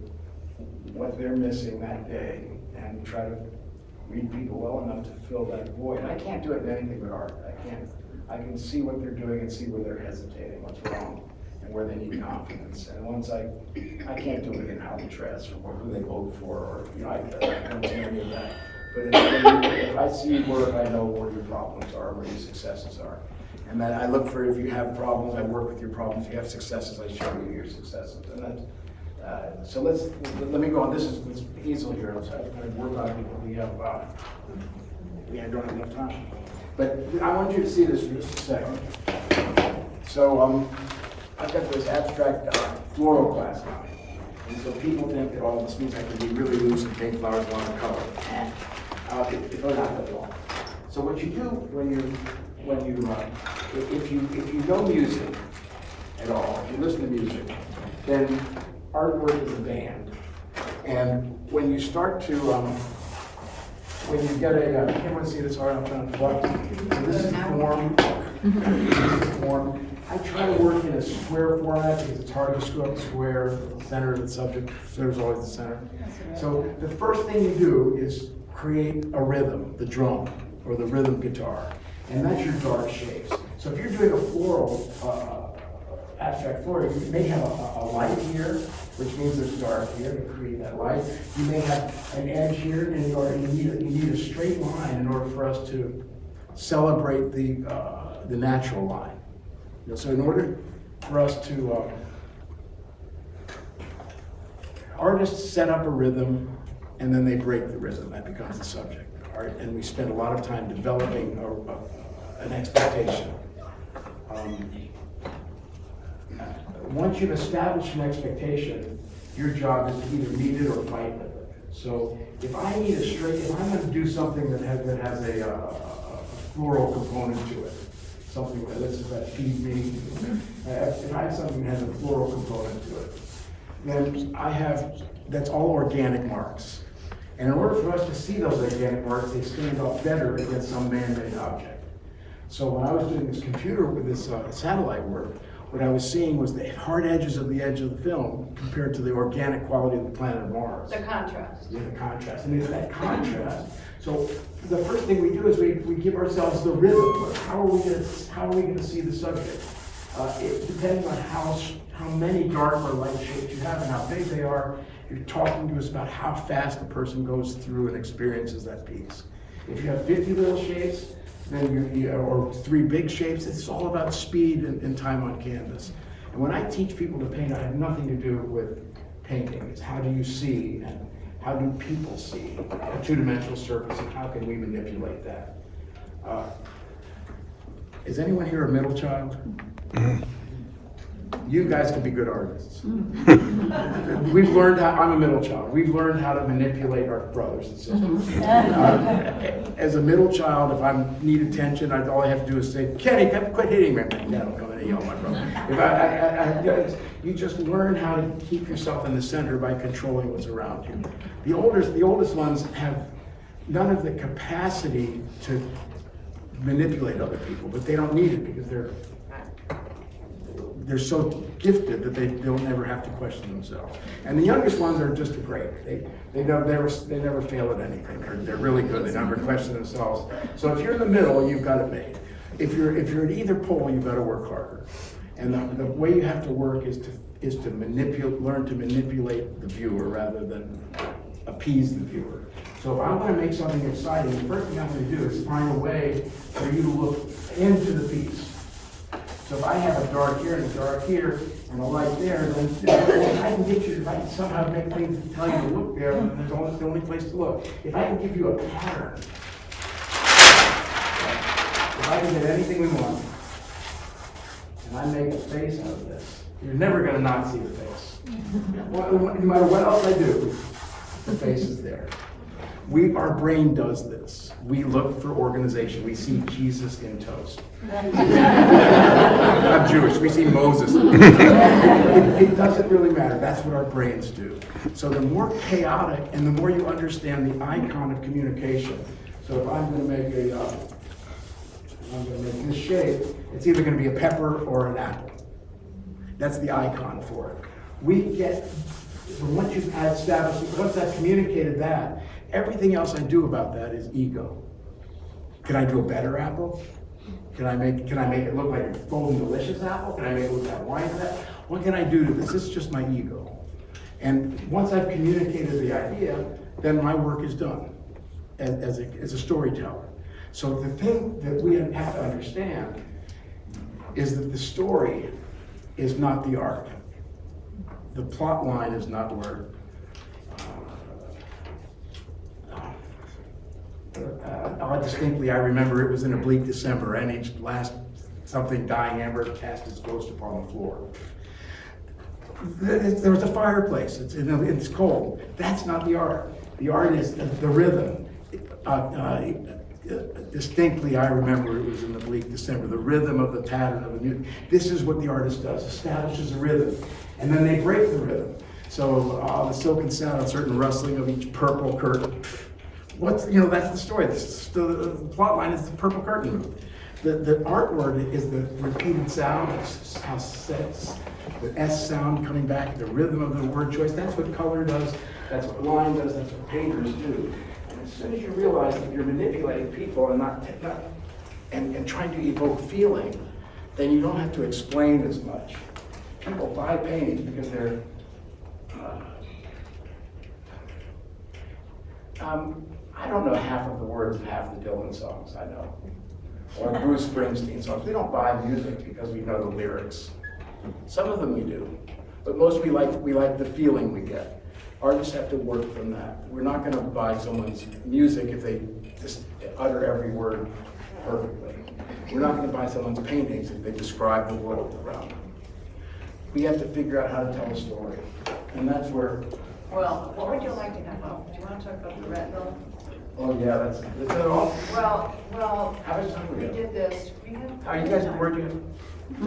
missing that day, and try to read people well enough to fill that void. I can't do it in anything but art. I can see what they're doing and see where they're hesitating, what's wrong, and where they need confidence. And once I can't do it in how they dress or who they vote for, or I don't see any of that. But if I see work, I know where your problems are, where your successes are. And then I look for, if you have problems, I work with your problems. If you have successes, I show you your successes. And that's, so let me go on. This easel here. So I work on it. We don't have enough time. But I want you to see this for just a second. So I've got this abstract floral class now. And so people think that all this means I can be really loose and paint flowers a lot of color. It's not that at all. So what you do if you know music at all, if you listen to music, then artwork is a band. And when you start to, when you get everyone see this art I'm trying to plug? So this is form. This is form. I try to work in a square format because it's hard to screw up the square. The center of the subject, there's always the center. So the first thing you do is create a rhythm, the drum or the rhythm guitar. And that's your dark shapes. So if you're doing a floral, abstract floral, you may have a light here, which means there's dark here to create that light. You may have an edge here, and you need a straight line in order for us to celebrate the natural line. So in order for us to, artists set up a rhythm, and then they break the rhythm. That becomes the subject. And we spend a lot of time developing an expectation. Once you've established an expectation, your job is to either meet it or fight with it. So if I need if I'm going to do something that has a floral component to it, something that feeds me, if I have something that has a floral component to it, then that's all organic marks. And in order for us to see those organic marks, they stand up better against some man-made object. So when I was doing this computer with this satellite work, what I was seeing was the hard edges of the edge of the film compared to the organic quality of the planet Mars. The contrast. Yeah, the contrast. And it's that contrast. So the first thing we do is we give ourselves the rhythm. How are we going to see the subject? Depending on how many dark or light shapes you have and how big they are, you're talking to us about how fast the person goes through and experiences that piece. If you have 50 little shapes, then or 3 big shapes, it's all about speed and time on canvas. And when I teach people to paint, I have nothing to do with painting. It's how do you see and how do people see a two-dimensional surface and how can we manipulate that? Is anyone here a middle child? You guys can be good artists. We've learned how, I'm a middle child, we've learned how to manipulate our brothers and sisters. As a middle child, if I need attention, all I have to do is say, Kenny, quit hitting me. No, I'm going to yell at my brother. If you just learn how to keep yourself in the center by controlling what's around you. The oldest ones have none of the capacity to manipulate other people, but they don't need it because they're so gifted that they don't ever have to question themselves. And the youngest ones are just great. They never fail at anything. They're really good. They never question themselves. So if you're in the middle, you've got it made. If you're at either pole, you've got to work harder. And the way you have to work is to learn to manipulate the viewer rather than appease the viewer. So if I want to make something exciting, the first thing I'm going to do is find a way for you to look into the piece. So if I have a dark here and a dark here and a light there, then if I can get you, if I can somehow make things tell you to look there, then there's the only place to look. If I can give you a pattern, if I can get anything we want, and I make a face out of this, you're never going to not see the face. No matter what else I do, the face is there. Our brain does this. We look for organization. We see Jesus in toast. I'm Jewish. We see Moses. It doesn't really matter. That's what our brains do. So the more chaotic and the more you understand the icon of communication. So if I'm going to make this shape, it's either going to be a pepper or an apple. That's the icon for it. Once you've established, once I've communicated that, everything else I do about that is ego. Can I do a better apple? Can I make it look like a golden delicious apple? Can I make it look like wine for that? What can I do to this? This is just my ego. And once I've communicated the idea, then my work is done as a storyteller. So the thing that we have to understand is that the story is not the art. The plot line is not where distinctly, I remember it was in a bleak December, and each last something dying ember cast its ghost upon the floor. There was a fireplace. It's cold. That's not the art. The art is the rhythm. Distinctly, I remember it was in the bleak December. The rhythm of the pattern of the music. This is what the artist does: establishes a rhythm, and then they break the rhythm. So the silken sound, a certain rustling of each purple curtain. That's the story. The plot line is the purple curtain. The art word is the repeated sound, the S sound coming back, the rhythm of the word choice. That's what color does, that's what line does, that's what painters do. And as soon as you realize that you're manipulating people and trying to evoke feeling, then you don't have to explain as much. People buy paintings because they're I don't know half of the words of half the Dylan songs I know, or Bruce Springsteen songs. We don't buy music because we know the lyrics. Some of them we do, but most we like the feeling we get. Artists have to work from that. We're not going to buy someone's music if they just utter every word perfectly. We're not going to buy someone's paintings if they describe the world around them. We have to figure out how to tell a story, and that's where. Well, what would you like to know? Do you want to talk about the retinal? Oh yeah, that's it all. Well, How much time we did this. We have. Are you guys bored yet? 5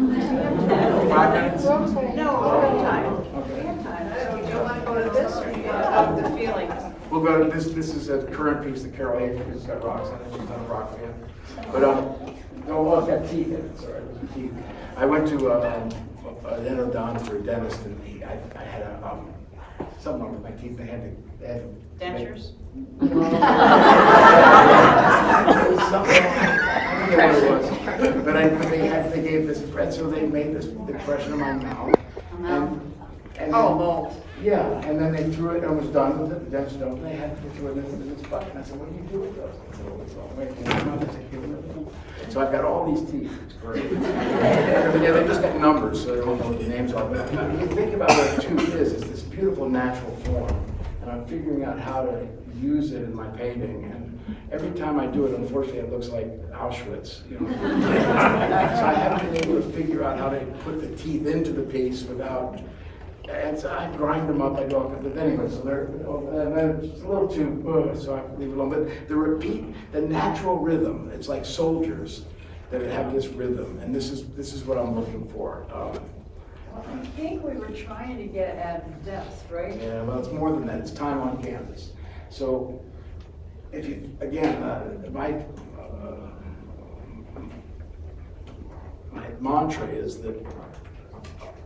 minutes? No, we have time. Okay. We have time. So do you want to go to this, or do you want to talk the feelings? We'll go to this. This is a current piece that Carol Hayes, because it's got rocks on it. She's done a rock band. But it's got teeth in it. Sorry, it was teeth. I went to an endodontist or a dentist, and I had something wrong with my teeth. They had to Dentures? It was something. I forget what it was. But they gave this bread, so they made this impression of my mouth. And mold. Yeah, and then they threw it and was done with it. The dentist don't. They had to throw it in this bucket. And I said, "What do you do with those?" I said, "Oh, it's all right." So I've got all these teeth. It's great. Yeah, they just got numbers, so they don't know what the names are. But if you think about what a tooth is, it's this beautiful natural form. And figuring out how to use it in my painting. And every time I do it, unfortunately, it looks like Auschwitz. You know? So I haven't been able to figure out how to put the teeth into the piece without. And so I grind them up. I go, but anyway, so and then it's a little too, so I leave it alone. But the natural rhythm. It's like soldiers that have this rhythm, and this is what I'm looking for. I think we were trying to get at depth, right? Yeah, well, it's more than that. It's time on canvas. So, if you again, my mantra is that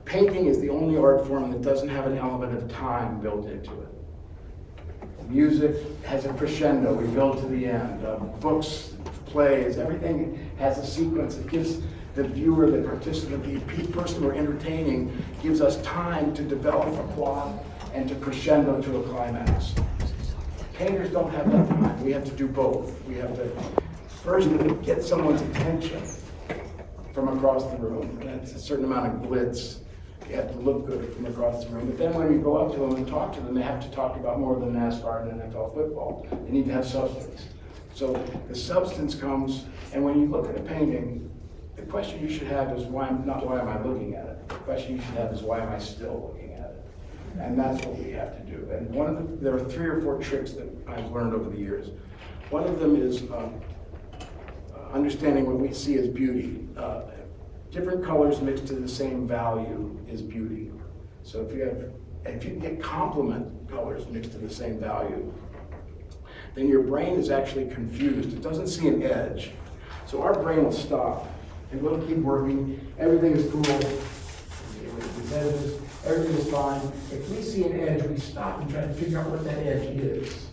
painting is the only art form that doesn't have an element of time built into it. Music has a crescendo, we build to the end. Books, plays, everything has a sequence. It gives the viewer, the participant, the person we're entertaining, gives us time to develop a plot and to crescendo to a climax. Painters don't have that time. We have to do both. We have to first get someone's attention from across the room. That's a certain amount of glitz. You have to look good from across the room. But then when you go up to them and talk to them, they have to talk about more than NASCAR and NFL football. They need to have substance. So the substance comes, and when you look at a painting, the question you should have is not why am I looking at it? The question you should have is why am I still looking at it? And that's what we have to do. And there are 3 or 4 tricks that I've learned over the years. One of them is understanding what we see as beauty. Different colors mixed to the same value is beauty. So if you can get complement colors mixed to the same value, then your brain is actually confused. It doesn't see an edge. So our brain will stop and we'll keep working. Everything is cool. Everything is fine. If we see an edge, we stop and try to figure out what that edge is.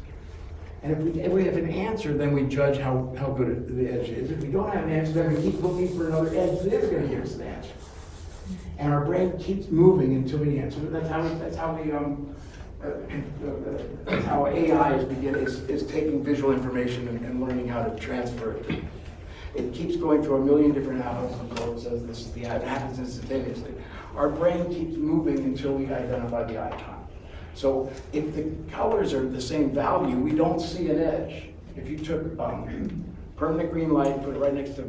And if we have an answer, then we judge how good the edge is. If we don't have an answer, then we keep looking for another edge that is going to give us an answer. And our brain keeps moving until we answer. That's how AI is taking visual information and learning how to transfer it. It keeps going through a million different outlets until it says this is it happens instantaneously. Our brain keeps moving until we identify the icon. So if the colors are the same value, we don't see an edge. If you took permanent green light, put it right next to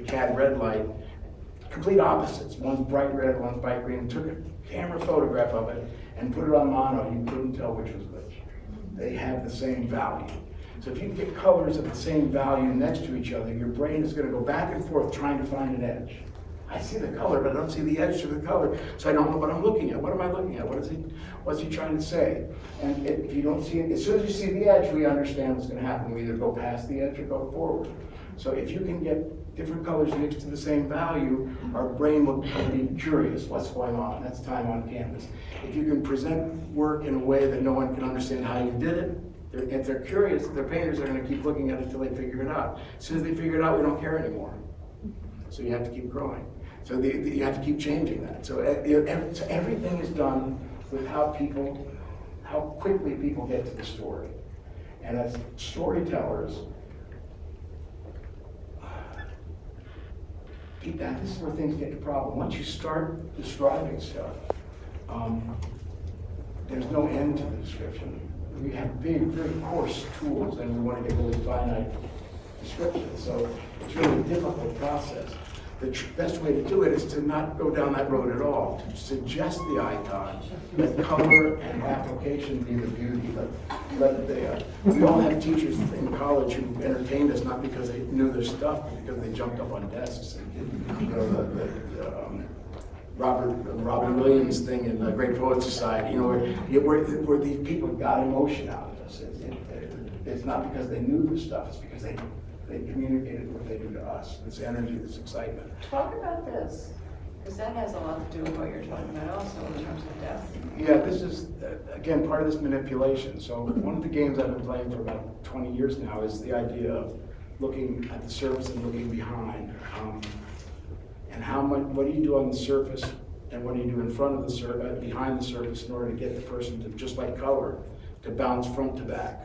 CAD red light, complete opposites. One's bright red, one's bright green. Took a camera photograph of it and put it on mono, you couldn't tell which was which. They have the same value. So if you get colors of the same value next to each other, your brain is going to go back and forth trying to find an edge. I see the color, but I don't see the edge to the color, so I don't know what I'm looking at. What am I looking at? What's he trying to say? And if you don't see it, as soon as you see the edge, we understand what's going to happen. We either go past the edge or go forward. So if you can get different colors mixed to the same value, our brain will be curious. What's going on? That's time on canvas. If you can present work in a way that no one can understand how you did it, if they're curious, their painters are going to keep looking at it until they figure it out. As soon as they figure it out, we don't care anymore. So you have to keep growing. So you have to keep changing that. So everything is done with how quickly people get to the story. And as storytellers, this is where things get the problem. Once you start describing stuff, there's no end to the description. We have big, very coarse tools, and we want to get really finite descriptions. So it's really a difficult process. The best way to do it is to not go down that road at all, to suggest the icon, let color and application be the beauty. We all have teachers in college who entertained us not because they knew their stuff, but because they jumped up on desks and did, Robin Williams thing in the Great Poets Society, where these people got emotion out of us. It's not because they knew the stuff, it's because they communicated what they do to us. This energy, this excitement. Talk about this, because that has a lot to do with what you're talking about also in terms of depth. Yeah, this is, again, part of this manipulation. So one of the games I've been playing for about 20 years now is the idea of looking at the surface and looking behind. And what do you do on the surface and what do you do in front of the surface, behind the surface in order to get the person to, just like color, to bounce front to back.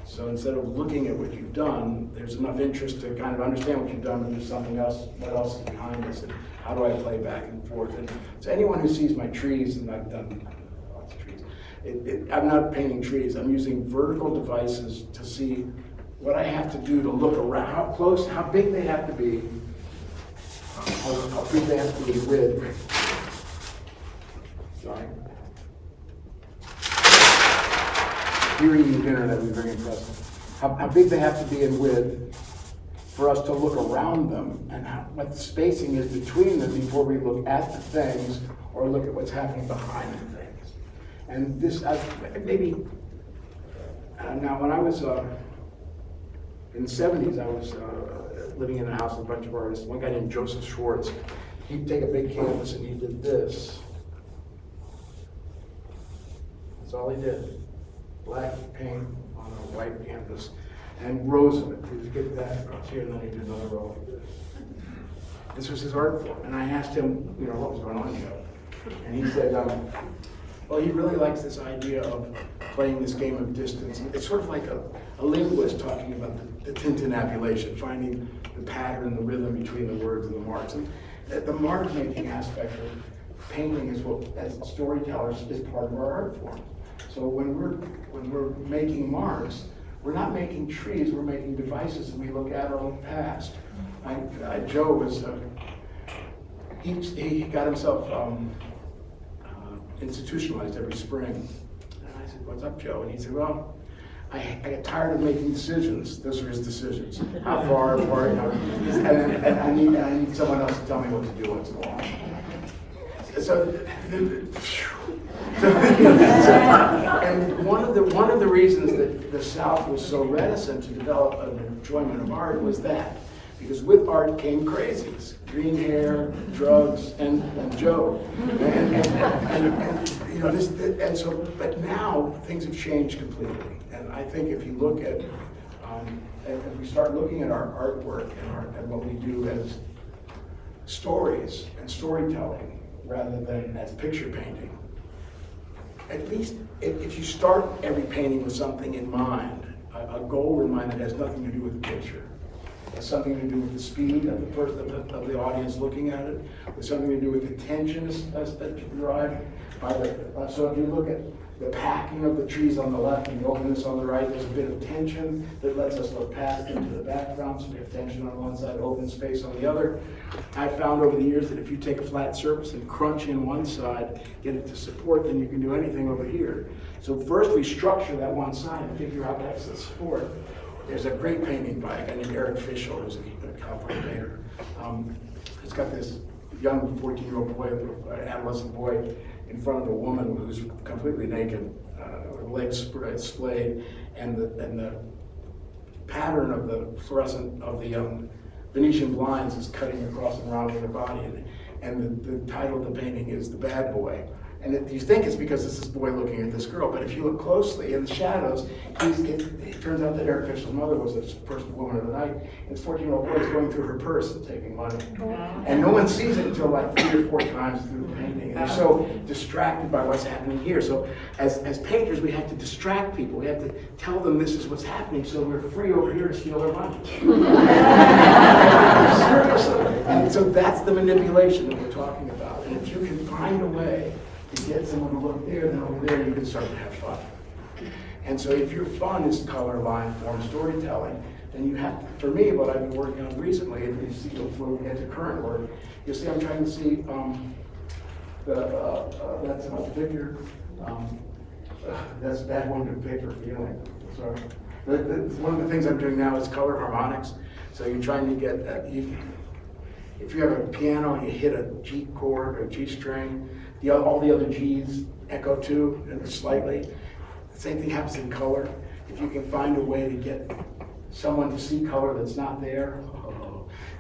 So instead of looking at what you've done, there's enough interest to kind of understand what you've done, but there's something else, what else is behind this, and how do I play back and forth. And so anyone who sees my trees, and I've done lots of trees, I'm not painting trees, I'm using vertical devices to see what I have to do to look around, how close, how big they have to be, how big they have to be with. Sorry. You're eating dinner, that would be very impressive. How big they have to be in width for us to look around them, and what the spacing is between them before we look at the things or look at what's happening behind the things. And this, now when I was in the 70s, I was living in a house with a bunch of artists. One guy named Joseph Schwartz, he'd take a big canvas and he did this. That's all he did. Black paint on a white canvas and rows of it. He'd get that across here and then he'd do another row like this. This was his art form. And I asked him, what was going on here. And he said, well, he really likes this idea of playing this game of distance. It's sort of like a linguist talking about the tintinnabulation, finding the pattern, the rhythm between the words and the marks. And the mark making aspect of painting is what, as storytellers, is part of our art form. So when we're making marks, we're not making trees, we're making devices, and we look at or look past. Joe was, he got himself institutionalized every spring. And I said, what's up, Joe? And he said, well, I get tired of making decisions. Those are his decisions. How far apart, and I need someone else to tell me what to do once in a while. And one of the reasons that the South was so reticent to develop an enjoyment of art was that, because with art came crazies, green hair, drugs, and Joe, but now things have changed completely. And I think if you look at, if we start looking at our artwork and what we do as stories and storytelling, rather than as picture painting. At least if you start every painting with something in mind, a goal in mind that has nothing to do with the picture, it has something to do with the speed of the person, of the audience looking at it, with something to do with the tension that's derived by the. So if you look at the packing of the trees on the left and the openness on the right, there's a bit of tension that lets us look past into the background, so we have tension on one side, open space on the other. I've found over the years that if you take a flat surface and crunch in one side, get it to support, then you can do anything over here. So first we structure that one side and figure out that's the support. There's a great painting by a guy named Eric Fischel, who's a California painter. He's got this young 14-year-old boy, adolescent boy, in front of a woman who's completely naked, her legs splayed, and the pattern of the fluorescent of the Venetian blinds is cutting across and around her body, and the title of the painting is The Bad Boy. And you think it's because it's this boy looking at this girl, but if you look closely in the shadows, it turns out that Eric Fischel's mother was the first woman of the night, and this 14-year-old boy is going through her purse and taking money. And no one sees it until like 3 or 4 times through the painting. And they're so distracted by what's happening here. So as painters, we have to distract people. We have to tell them this is what's happening, so we're free over here to steal their money. Seriously. And so that's the manipulation that we're talking about. And if you can find a way to get someone to look there, then over there, you can start to have fun. And so if your fun is color, line, form, storytelling, then you have to, for me, what I've been working on recently, and you see before we get to current work, you'll see I'm trying to see that's about the figure. That's a bad one to pick for feeling. Sorry. One of the things I'm doing now is color harmonics. So you're trying to get, if you have a piano and you hit a G chord or a G string, all the other G's echo too, and slightly. The same thing happens in color. If you can find a way to get someone to see color that's not there,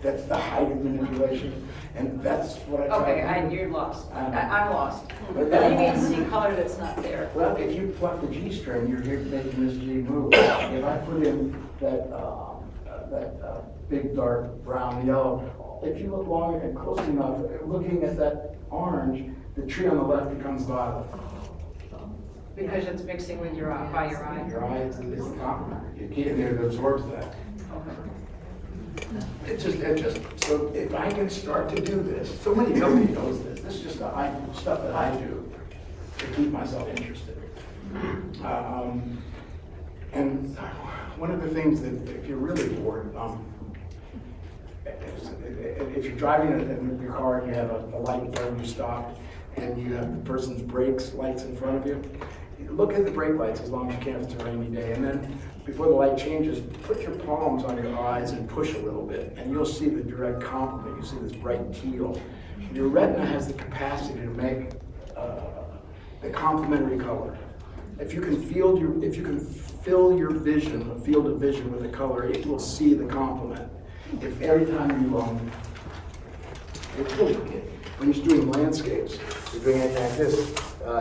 that's the height of manipulation. And that's what I try to do. Okay, you're lost. I'm lost. What do you mean see color that's not there? Well, if you pluck the G string, you're here making this G move. If I put in that big dark brown, yellow, if you look long and close enough, looking at that orange, the tree on the left becomes violet. Because it's mixing with your eye, by your eye. Your eye is the complement. You can't, it absorbs that. It just, so if I can start to do this, nobody knows this. This is just the stuff that I do to keep myself interested. And one of the things that, if you're really bored, if you're driving in your car and you have a light there, you stop, and you have the person's brakes lights in front of you, look at the brake lights as long as you can if it's a rainy day, and then before the light changes, put your palms on your eyes and push a little bit, and you'll see the direct complement. You see this bright teal. Your retina has the capacity to make the complementary color. If you can fill your vision, a field of vision with a color, it will see the complement. If every time when you're doing landscapes, you're doing anything like this,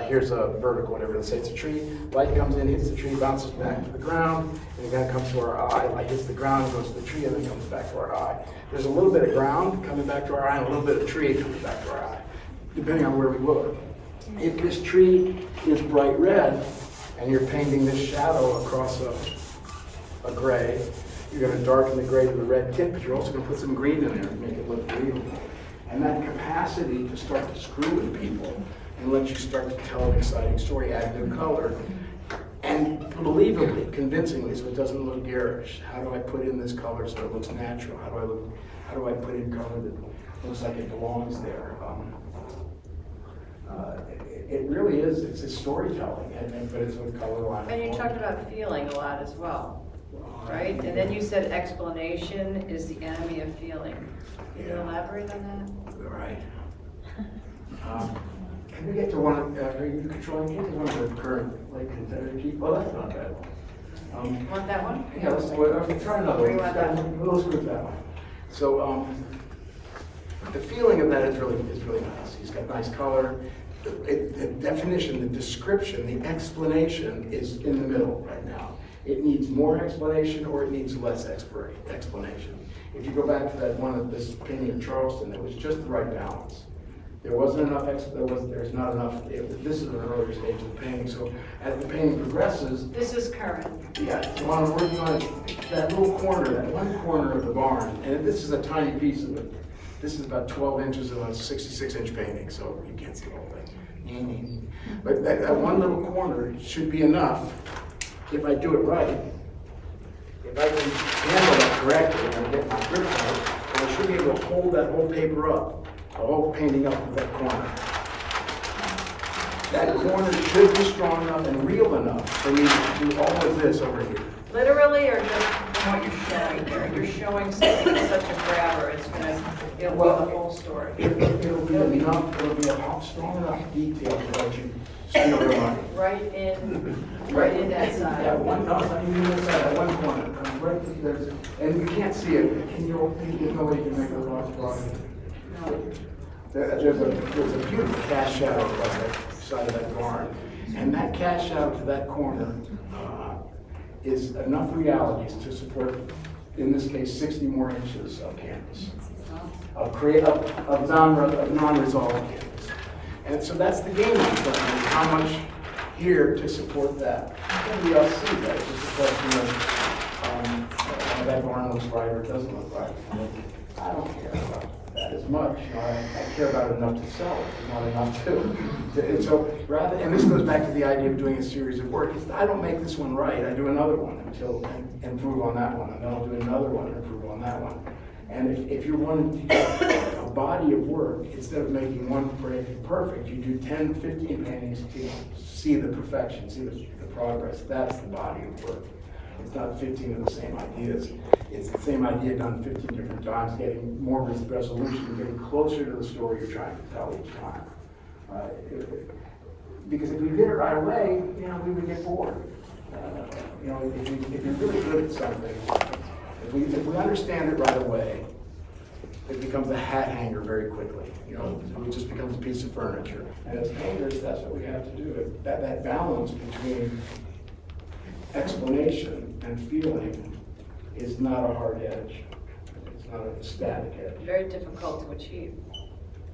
here's a vertical, whatever, let's say it's a tree, light comes in, hits the tree, bounces back to the ground, and then comes to our eye, light hits the ground, goes to the tree, and then comes back to our eye. There's a little bit of ground coming back to our eye, and a little bit of tree coming back to our eye, depending on where we look. If this tree is bright red, and you're painting this shadow across a gray, you're going to darken the gray to the red tint, but you're also going to put some green in there to make it look real. And that capacity to start to screw with people and let you start to tell an exciting story, add new color, and believably, convincingly, so it doesn't look garish. How do I put in this color so it looks natural? How do I put in color that looks like it belongs there? It really is, it's a storytelling, but it's with color line. And you talked about feeling a lot as well, right? And then you said explanation is the enemy of feeling. Can you elaborate on that? Right. Can we get to one, are you controlling, get to one of the current Lake Contender keep? Well, that's not bad. Want that one? Yeah, let's try another Where one. you want that one? Let's group that one. So, the feeling of that is really nice. He's got nice color. The definition, the description, the explanation is in the middle right now. It needs more explanation or it needs less explanation. If you go back to that one of this painting of Charleston, it was just the right balance. There wasn't enough, there's not enough, this is an earlier stage of the painting, so as the painting progresses. This is current. Yeah, so what I'm working on is that little corner, that one corner of the barn, and this is a tiny piece of it. This is about 12 inches of a 66-inch painting, so you can't see the whole thing. But that one little corner should be enough, if I do it right, if I can handle it correctly and I get my grip on it, then I should be able to hold that whole paper up, the whole painting up with that corner. That corner should be strong enough and real enough for me to do all of this over here. Literally, or just from what you're showing here? You're showing something that's such a grabber, it'll be the whole story. It'll be enough, it'll be a strong enough detail to let you steal their money. Right in that side. Yeah, one, no, it's not even this side, that one corner, right there's, and you can't see it. Can you, there's no way you can make a large drawing. There's a beautiful cast shadow across that side of that barn. And that cast shadow to that corner is enough realities to support, in this case, 60 more inches of canvas, of non-resolved canvas. And so that's the game I'm playing, is how much here to support that. Nobody else sees that. It's just a question of that barn looks right or it doesn't look right. I don't care about that as much. I care about it enough to sell it, not enough to. And so rather, and this goes back to the idea of doing a series of work. I don't make this one right. I do another one until and improve on that one, and then I'll do another one and improve on that one. And if you want a body of work, instead of making one perfect, you do 10, 15 paintings to see the perfection, see the progress. That's the body of work. It's not 15 of the same ideas. It's the same idea done 15 different times, getting more resolution, getting closer to the story you're trying to tell each time. Because if we did it right away, we would get bored. If you're really good at something, if we understand it right away, it becomes a hat hanger very quickly. It just becomes a piece of furniture. And as painters, that's what we have to do. That balance between explanation and feeling is not a hard edge. It's not a static edge. Very difficult to achieve.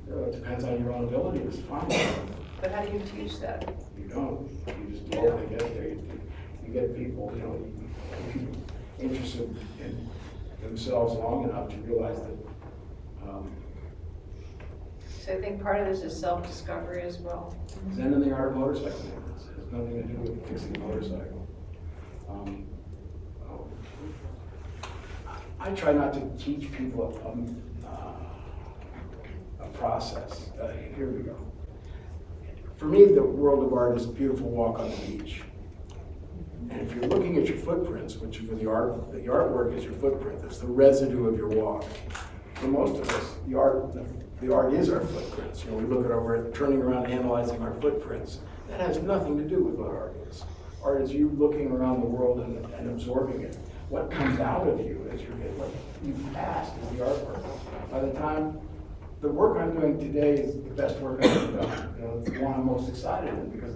It depends on your own ability to find it. But how do you teach that? You don't. You just slowly get there. You get people, interested in themselves long enough to realize that So I think part of this is self-discovery as well. Zen in the art of motorcycle maintenance. It has nothing to do with fixing a motorcycle. I try not to teach people a process. Here we go. For me, the world of art is a beautiful walk on the beach. And if you're looking at your footprints, which for the artwork is your footprint, it's the residue of your walk. For most of us, the art is our footprints. You know, we look at we're turning around, analyzing our footprints. That has nothing to do with what art is. Art is you looking around the world and absorbing it. What comes out of you as what you've passed is the artwork. By the time the work I'm doing today is the best work I've ever done. You know, it's the one I'm most excited in because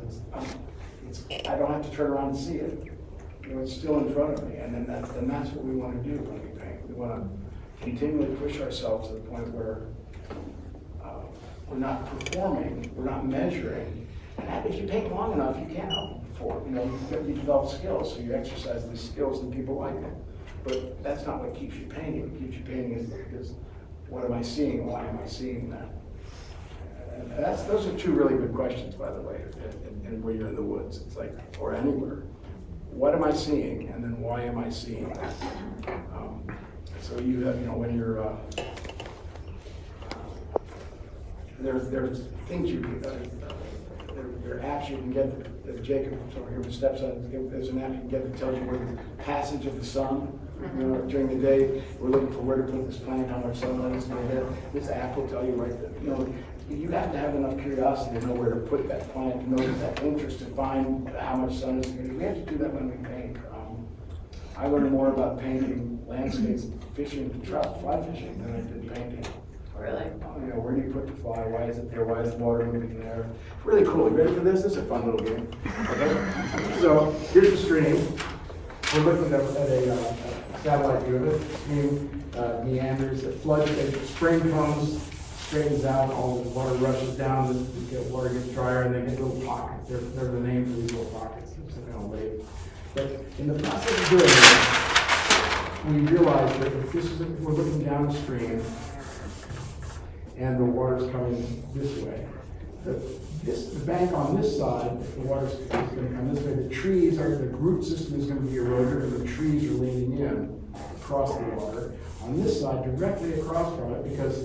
I don't have to turn around and see it. You know, it's still in front of me, and that's what we want to do when we paint. We want to continually push ourselves to the point where we're not performing, we're not measuring. And if you paint long enough, you can outperform. You know, you develop skills, so you exercise these skills, and people like them. But that's not what keeps you painting. What keeps you painting is what am I seeing? Why am I seeing that? And those are two really good questions, by the way, and where you're in the woods, it's like, or anywhere. What am I seeing, and then why am I seeing that? So you have, you know, when you're, there's things you can, there are apps you can get, Jacob over here with stepson, there's an app you can get that tells you where the passage of the sun, you know, during the day, we're looking for where to put this plant, how much sunlight is going to hit. This app will tell you right there. You know, you have to have enough curiosity to know where to put that plant, to know that interest to find how much sun is going to. We have to do that when we paint. I learned more about painting landscapes, fishing, trout, fly fishing than I did painting. Really? You know, where do you put the fly? Why is it there? Why is the water moving there? Really cool. You ready for this? This is a fun little game. Okay. So here's the stream. We're looking at a satellite view of it. The stream meanders, it floods, it spring comes, straightens out, all the water rushes down, the water gets drier, and they get little pockets. They're the names of these little pockets. But in the process of doing this, we realize that if this is we're looking downstream and the water's coming this way. The bank on this side, the water is going to come this way. The root system is going to be eroded, and the trees are leaning in across the water. On this side, directly across from it, because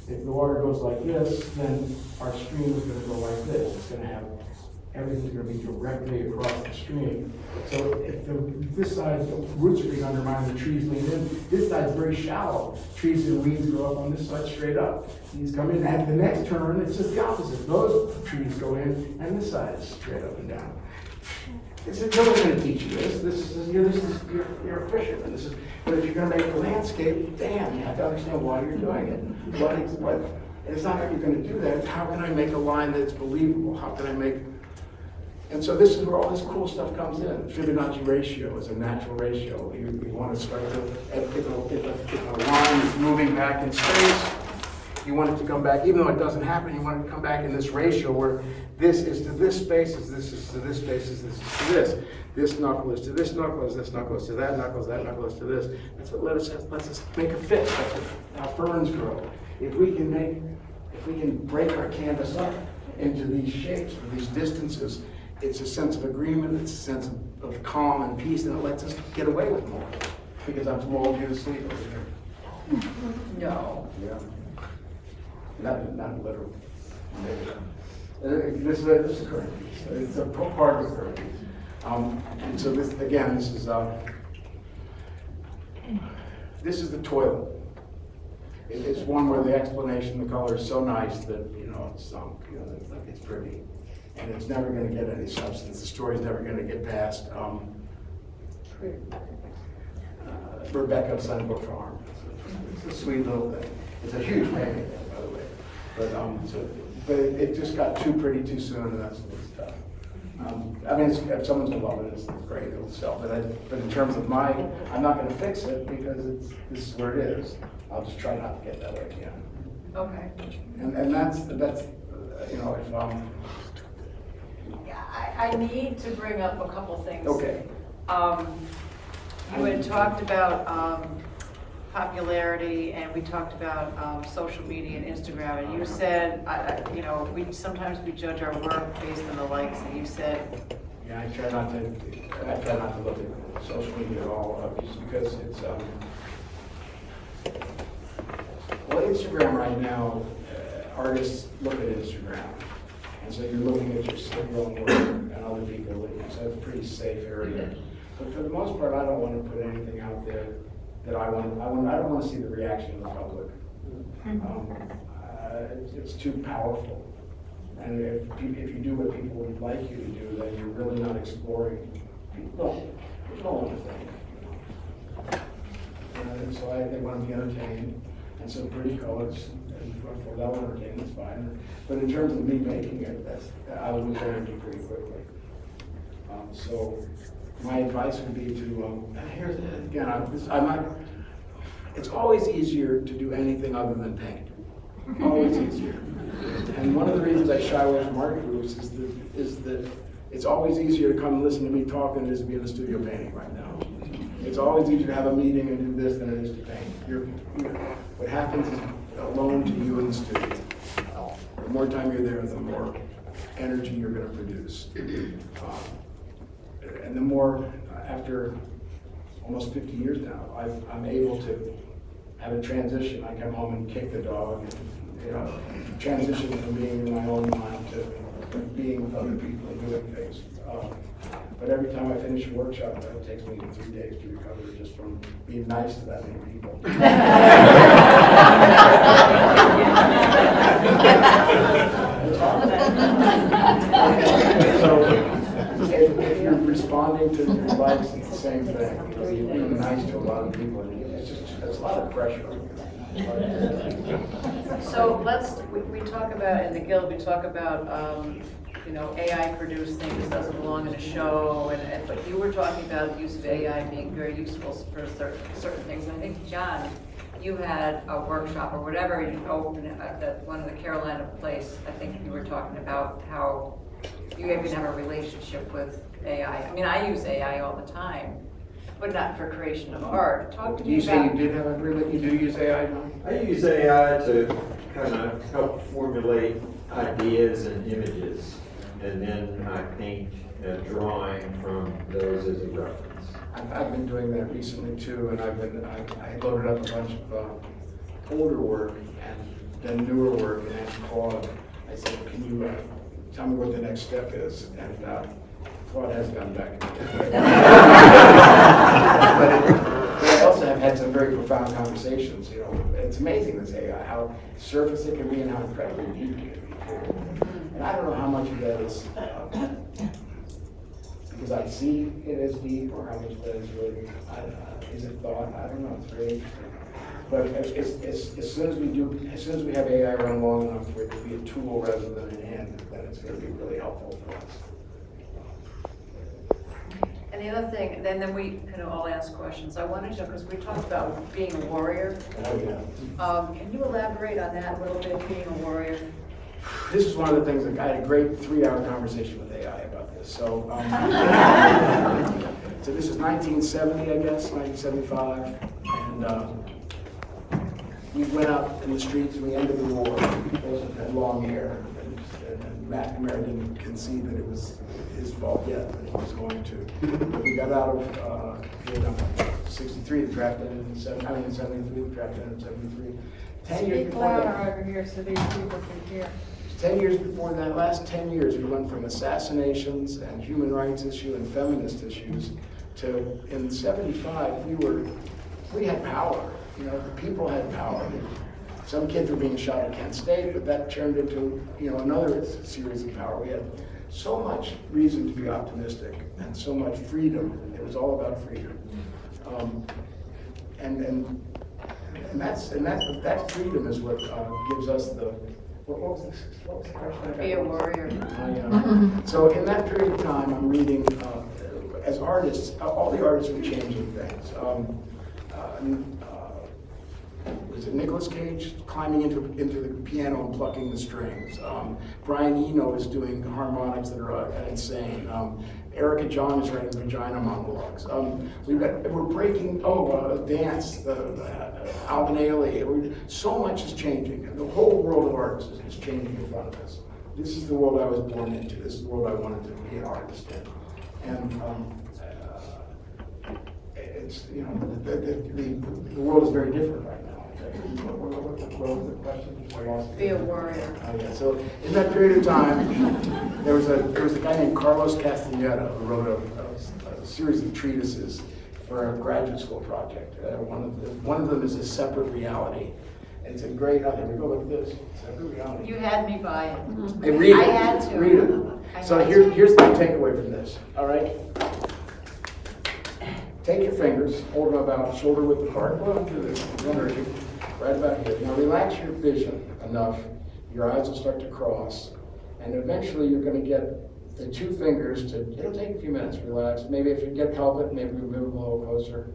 if the water goes like this, then our stream is going to go like this. It's going to have everything's going to be directly across the stream. So if this side, the roots are being undermined, the trees lean in. This side's very shallow. Trees and weeds go up on this side straight up. These come in, and the next turn, it's just the opposite. Those trees go in, and this side is straight up and down. Nobody's going to teach you this. You're a fisherman. But if you're going to make a landscape, damn, you have to understand why you're doing it. It's not that you're going to do that. It's how can I make a line that's believable? How can I make... And so this is where all this cool stuff comes in. Fibonacci ratio is a natural ratio. You want to start to, if a line is moving back in space, you want it to come back, even though it doesn't happen, you want it to come back in this ratio where this is to this space, this is to this space, this is to this. This knuckle is to this knuckle, this knuckle is to that knuckle is to this. That's what lets us make a fit. That's how ferns grow. If we can break our canvas up into these shapes, or these distances, it's a sense of agreement, it's a sense of calm and peace, and it lets us get away with more. Because I've lulled you to sleep over here. No. Yeah. Not literal. This is a current piece. It's a part of the current piece. And so this is the toilet. It's one where the explanation, the color is so nice that it's sunk. It's pretty. And it's never going to get any substance. The story's never going to get past Rebecca of Sunbrook Farm. It's a sweet little thing. It's a huge painting, by the way. But it just got too pretty too soon, and that's tough. I mean, if someone's going to love it, it's great. It'll sell. But in terms of I'm not going to fix it because this is where it is. I'll just try not to get that way again. Okay. And that's if I need to bring up a couple things. Okay. You had talked about popularity, and we talked about social media and Instagram, and you said, sometimes we judge our work based on the likes, and you said, Yeah, I try not to look at social media at all, just because it's, well, Instagram right now, artists look at Instagram. And so you're looking at your own work and other people, so it's a pretty safe area. But for the most part, I don't want to put anything out there that I don't want to see the reaction of the public. It's too powerful. And if you do what people would like you to do, then you're really not exploring. People don't want to think. And so they want to be entertained. And so pretty colors, and for that entertainment is fine. But in terms of me making it, I would lose energy pretty quickly. So my advice would be to, here's again, it's always easier to do anything other than paint. Always easier. And one of the reasons I shy away from art groups is that it's always easier to come and listen to me talk than it is to be in the studio painting right now. It's always easier to have a meeting and do this than it is to paint. What happens is alone to you in the studio. The more time you're there, the more energy you're going to produce. And the more, after almost 50 years now, I'm able to have a transition. I come home and kick the dog, and, transition from being in my own mind to being with other people and doing things. But every time I finish a workshop, it takes me 3 days to recover just from being nice to that many people. So if you're responding to your likes, it's the same thing. You're being nice to a lot of people, and it's a lot of pressure. so we talk about, in the Guild, we talk about, AI produced things doesn't belong in a show, but you were talking about the use of AI being very useful for certain things. And I think, John, you had a workshop or whatever you opened at one of the Carolina Place. I think you were talking about how you even have a relationship with AI. I mean, I use AI all the time, but not for creation of art. Talk to me You say about. you do use AI, John? I use AI to kind of help formulate ideas and images, and then I paint a drawing from those as a reference. I've been doing that recently too, and I loaded up a bunch of older work and then newer work, and asked Claude, I said, can you tell me what the next step is? And Claude has gone back. But I also have had some very profound conversations. It's amazing, this AI, how surface it can be and how incredibly deep it can be. And I don't know how much of that is because I see it as deep, or how much of that is really, is it thought? I don't know. It's very interesting. But as soon as we have AI run long enough for it to be a tool rather than an end, then it's going to be really helpful for us. And the other thing, then we kind of all ask questions. I wanted to, because we talked about being a warrior. Oh, yeah. Can you elaborate on that a little bit, being a warrior? This is one of the things that I had a great 3-hour conversation with AI about this. So, so this is 1970, I guess, 1975, and we went out in the streets and we ended the war. Those that had long hair, and McNamara didn't concede that it was his fault yet, but he was going to. But we got out of Vietnam in 63, the draft ended in 73, the draft ended in 73. 10 years Speak before that. louder over here so these people can hear. 10 years before that, last 10 years, we went from assassinations and human rights issue and feminist issues to, in 75, we had power. The people had power. Some kids were being shot at Kent State, but that turned into, another series of power. We had so much reason to be optimistic and so much freedom. It was all about freedom. That freedom is what gives us the. What was the question? Be a warrior. So in that period of time, I'm reading, as artists, all the artists were changing things. Was it Nicolas Cage climbing into the piano and plucking the strings? Brian Eno is doing harmonics that are insane. Erica John is writing vagina monologues. We're breaking, dance, Alvin Ailey. So much is changing. The whole world of arts is changing in front of us. This is the world I was born into. This is the world I wanted to be an artist in. And it's, you know, the world is very different right now. What was the question? I lost it. Be a warrior. Yeah. So in that period of time, there was a guy named Carlos Castaneda who wrote a series of treatises for a graduate school project. One of them is A Separate Reality. It's a great, here we go, look at this, Separate Reality. You had me buy it. Hey, read it. I had to. Read it. So here's the takeaway from this, all right? Take your fingers, hold them about shoulder width apart. Well, do this, right about here. Now relax your vision enough, your eyes will start to cross, and eventually you're going to get the two fingers to, it'll take a few minutes, relax. Maybe if you get help it, maybe move them a little closer.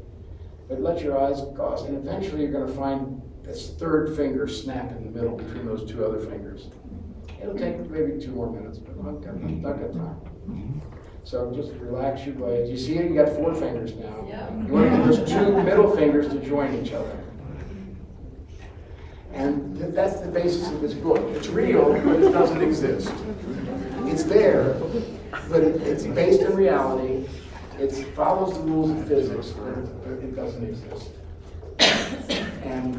But let your eyes cross, and eventually you're going to find this third finger snap in the middle between those two other fingers. It'll take maybe 2 more minutes, but I've got time. So just relax your blades. You see, you got 4 fingers now. Yeah. You want to get those 2 middle fingers to join each other. And that's the basis of this book. It's real, but it doesn't exist. It's there, but it's based in reality. It follows the rules of physics, but it doesn't exist. And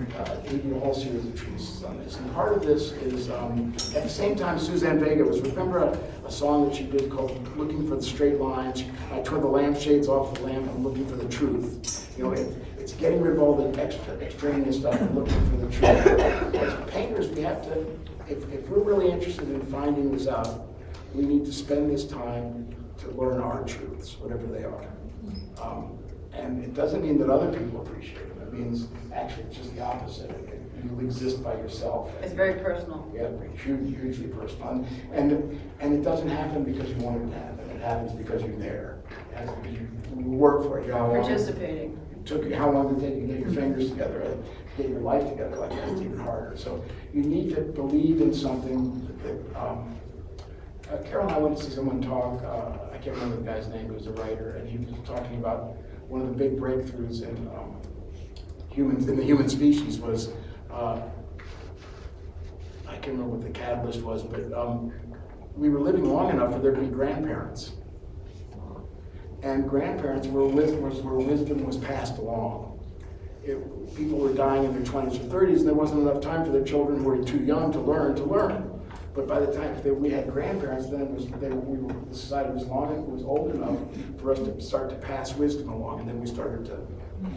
he did a whole series of treatises on this. And part of this is, at the same time, Suzanne Vega was, remember a song that she did called Looking for the Straight Lines? I tore the lampshades off the lamp, I'm looking for the truth. You know, it's getting rid of all the extraneous stuff and looking for the truth. As painters, we have to, if we're really interested in finding this out, we need to spend this time to learn our truths, whatever they are. And it doesn't mean that other people appreciate it. It means actually just the opposite. You exist by yourself. It's very personal. Yeah, hugely personal. And it doesn't happen because you want it to happen. It happens because you're there. It happens because you work for it. Participating. How long did it take you to get your fingers together, get your life together like that? It's even harder. So you need to believe in something that, Carol and I went to see someone talk, I can't remember the guy's name, he was a writer, and he was talking about one of the big breakthroughs in the human species was, I can't remember what the catalyst was, but we were living long enough for there to be grandparents. And grandparents were where wisdom was passed along. People were dying in their 20s or 30s, and there wasn't enough time for their children who were too young to learn. But by the time we had grandparents, then the society was old enough for us to start to pass wisdom along, and then we started to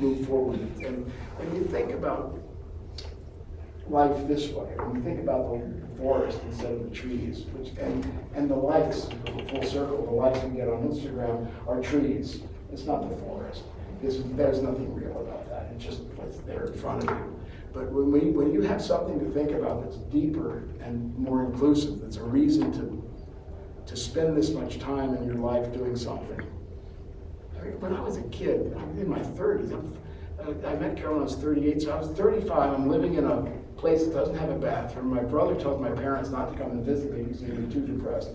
move forward. And when you think about life this way, when you think about the forest instead of the trees, and the likes, full circle, the likes we get on Instagram are trees. It's not the forest. There's nothing real about that. It's just what's there in front of you. But when you have something to think about that's deeper and more inclusive, that's a reason to spend this much time in your life doing something. I mean, when I was a kid, I'm in my 30s. I met Carol when I was 38, so I was 35. I'm living in a place that doesn't have a bathroom. My brother tells my parents not to come and visit me because they're too depressed.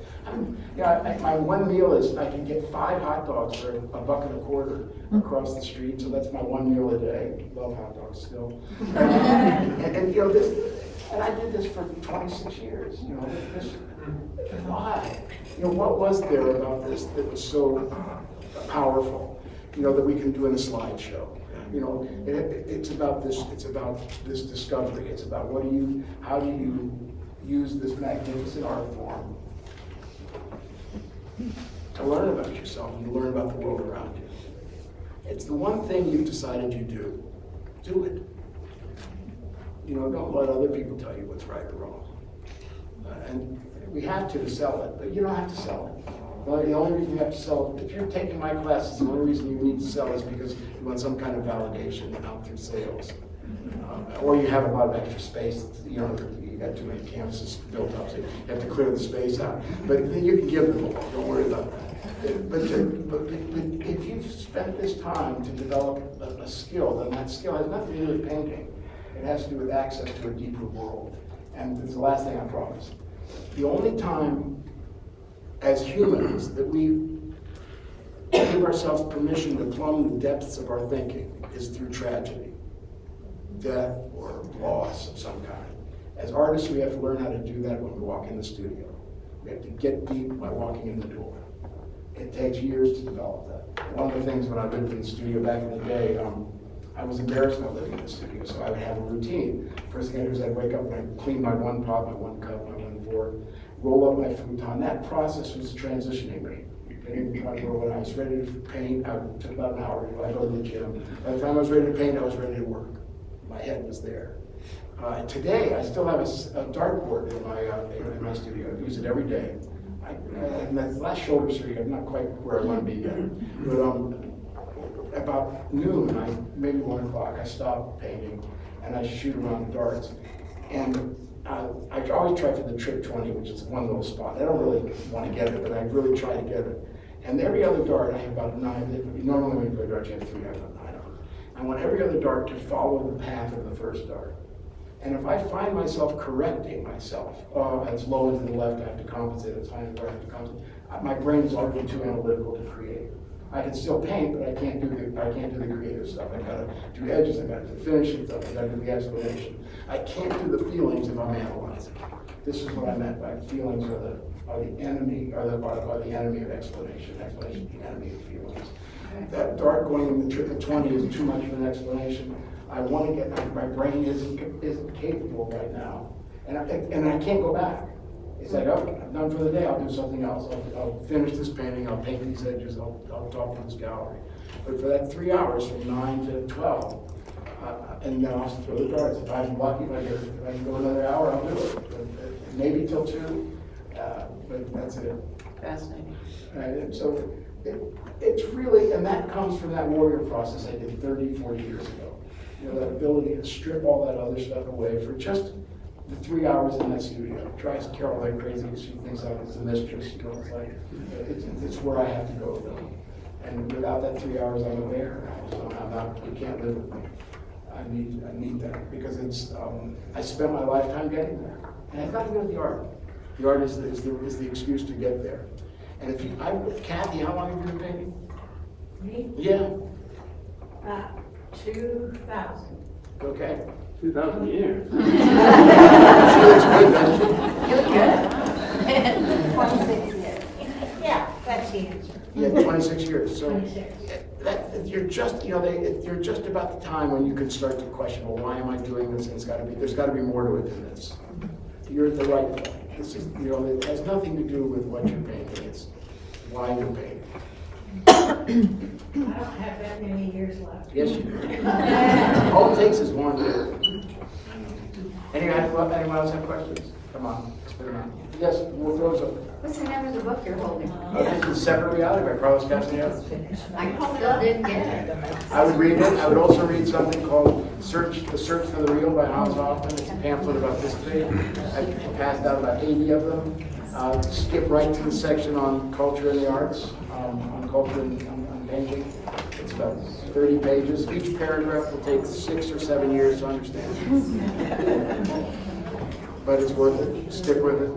My one meal is I can get 5 hot dogs for $1.25 across the street, so that's my one meal a day. Love hot dogs still. And you know this, and I did this for 26 years. You know, why? You know, what was there about this that was so powerful? You know, that we can do in a slideshow. You know, it's about this discovery. It's about how do you use this magnificent art form to learn about yourself and to learn about the world around you. It's the one thing you've decided you do. Do it. You know, don't let other people tell you what's right or wrong. And we have to sell it, but you don't have to sell it. Well, the only reason you have to sell it, if you're taking my classes, the only reason you need to sell is because you want some kind of validation out through sales. Or you have a lot of extra space, you know, you got too many campuses built up, so you have to clear the space out. But you can give them all, don't worry about that. But if you've spent this time to develop a skill, then that skill has nothing to do with painting. It has to do with access to a deeper world. And this is the last thing I promise. The only time as humans that we give ourselves permission to plumb the depths of our thinking is through tragedy, death, or loss of some kind. As artists, we have to learn how to do that when we walk in the studio. We have to get deep by walking in the door. It takes years to develop that. One of the things when I lived in the studio back in the day, I was embarrassed about living in the studio, so I would have a routine. First thing I do is I'd wake up and I'd clean my one pot, my one cup, my one fork, roll up my futon. That process was transitioning me. When I was ready to paint, it took about an hour. I go to the gym. By the time I was ready to paint, I was ready to work. My head was there. Today, I still have a dartboard in my studio. I use it every day. And that last shoulder surgery, I'm not quite where I want to be yet. But about noon, maybe 1 o'clock, I stop painting and I shoot around the darts. And I always try for the trip 20, which is one little spot. I don't really want to get it, but I really try to get it. And every other dart, I have about 9. Normally when you play darts, you have 3, I have about 9 of them. I want every other dart to follow the path of the first dart. And if I find myself correcting myself, it's low into the left, I have to compensate, it's high into the right, I have to compensate. My brain is already too analytical to create. I can still paint, but I can't do the creative stuff. I gotta do edges, I gotta do finishing stuff, I gotta do the explanation. I can't do the feelings if I'm analyzing. This is what I meant by feelings are the enemy, are the enemy of explanation. Explanation is the enemy of feelings. That dart going in the triple 20 is too much of an explanation. I want to get, my brain isn't capable right now. And I can't go back. It's like, oh, I'm done for the day, I'll do something else. I'll finish this painting, I'll paint these edges, I'll talk to this gallery. But for that 3 hours from 9 to 12, and then I'll throw the darts. If I'm lucky, if I can go another hour, I'll do it. Maybe till 2, but that's it. Fascinating. And so it's really, and that comes from that warrior process I did 30, 40 years ago. You know, that ability to strip all that other stuff away for just the 3 hours in that studio. It drives Carol like crazy because she thinks I was a mistress. You know, it's like, it's where I have to go though. And without that 3 hours, I'm aware. You can't live with me. I need that because it's, I spent my lifetime getting there. And it has nothing to do with the art. The art is the excuse to get there. And Kathy, how long have you been painting? Me? Yeah. 2000. Okay. 2,000 years. She looks good, doesn't she? 26 years. Yeah, that's the answer. Yeah, 26 years. So 26. you're just, you're just about the time when you can start to question, well, why am I doing this? And there's got to be more to it than this. You're at the right point. This is, it has nothing to do with what you're painting. It's why you're painting. I don't have that many years left. Yes, you do. All it takes is one year. Anyone else have questions? Come on, spit them out. Yes, we'll throw some. What's the name of the book you're holding? This is Separate Reality by Carlos Castaneda. I still didn't get it. I would read it. I would also read something called The Search for the Real by Hans Hoffman. It's a pamphlet about this big. I've passed out about 80 of them. Skip right to the section on culture and the arts, on culture and on painting. It's about 30 pages. Each paragraph will take 6 or 7 years to understand. But it's worth it. Stick with it.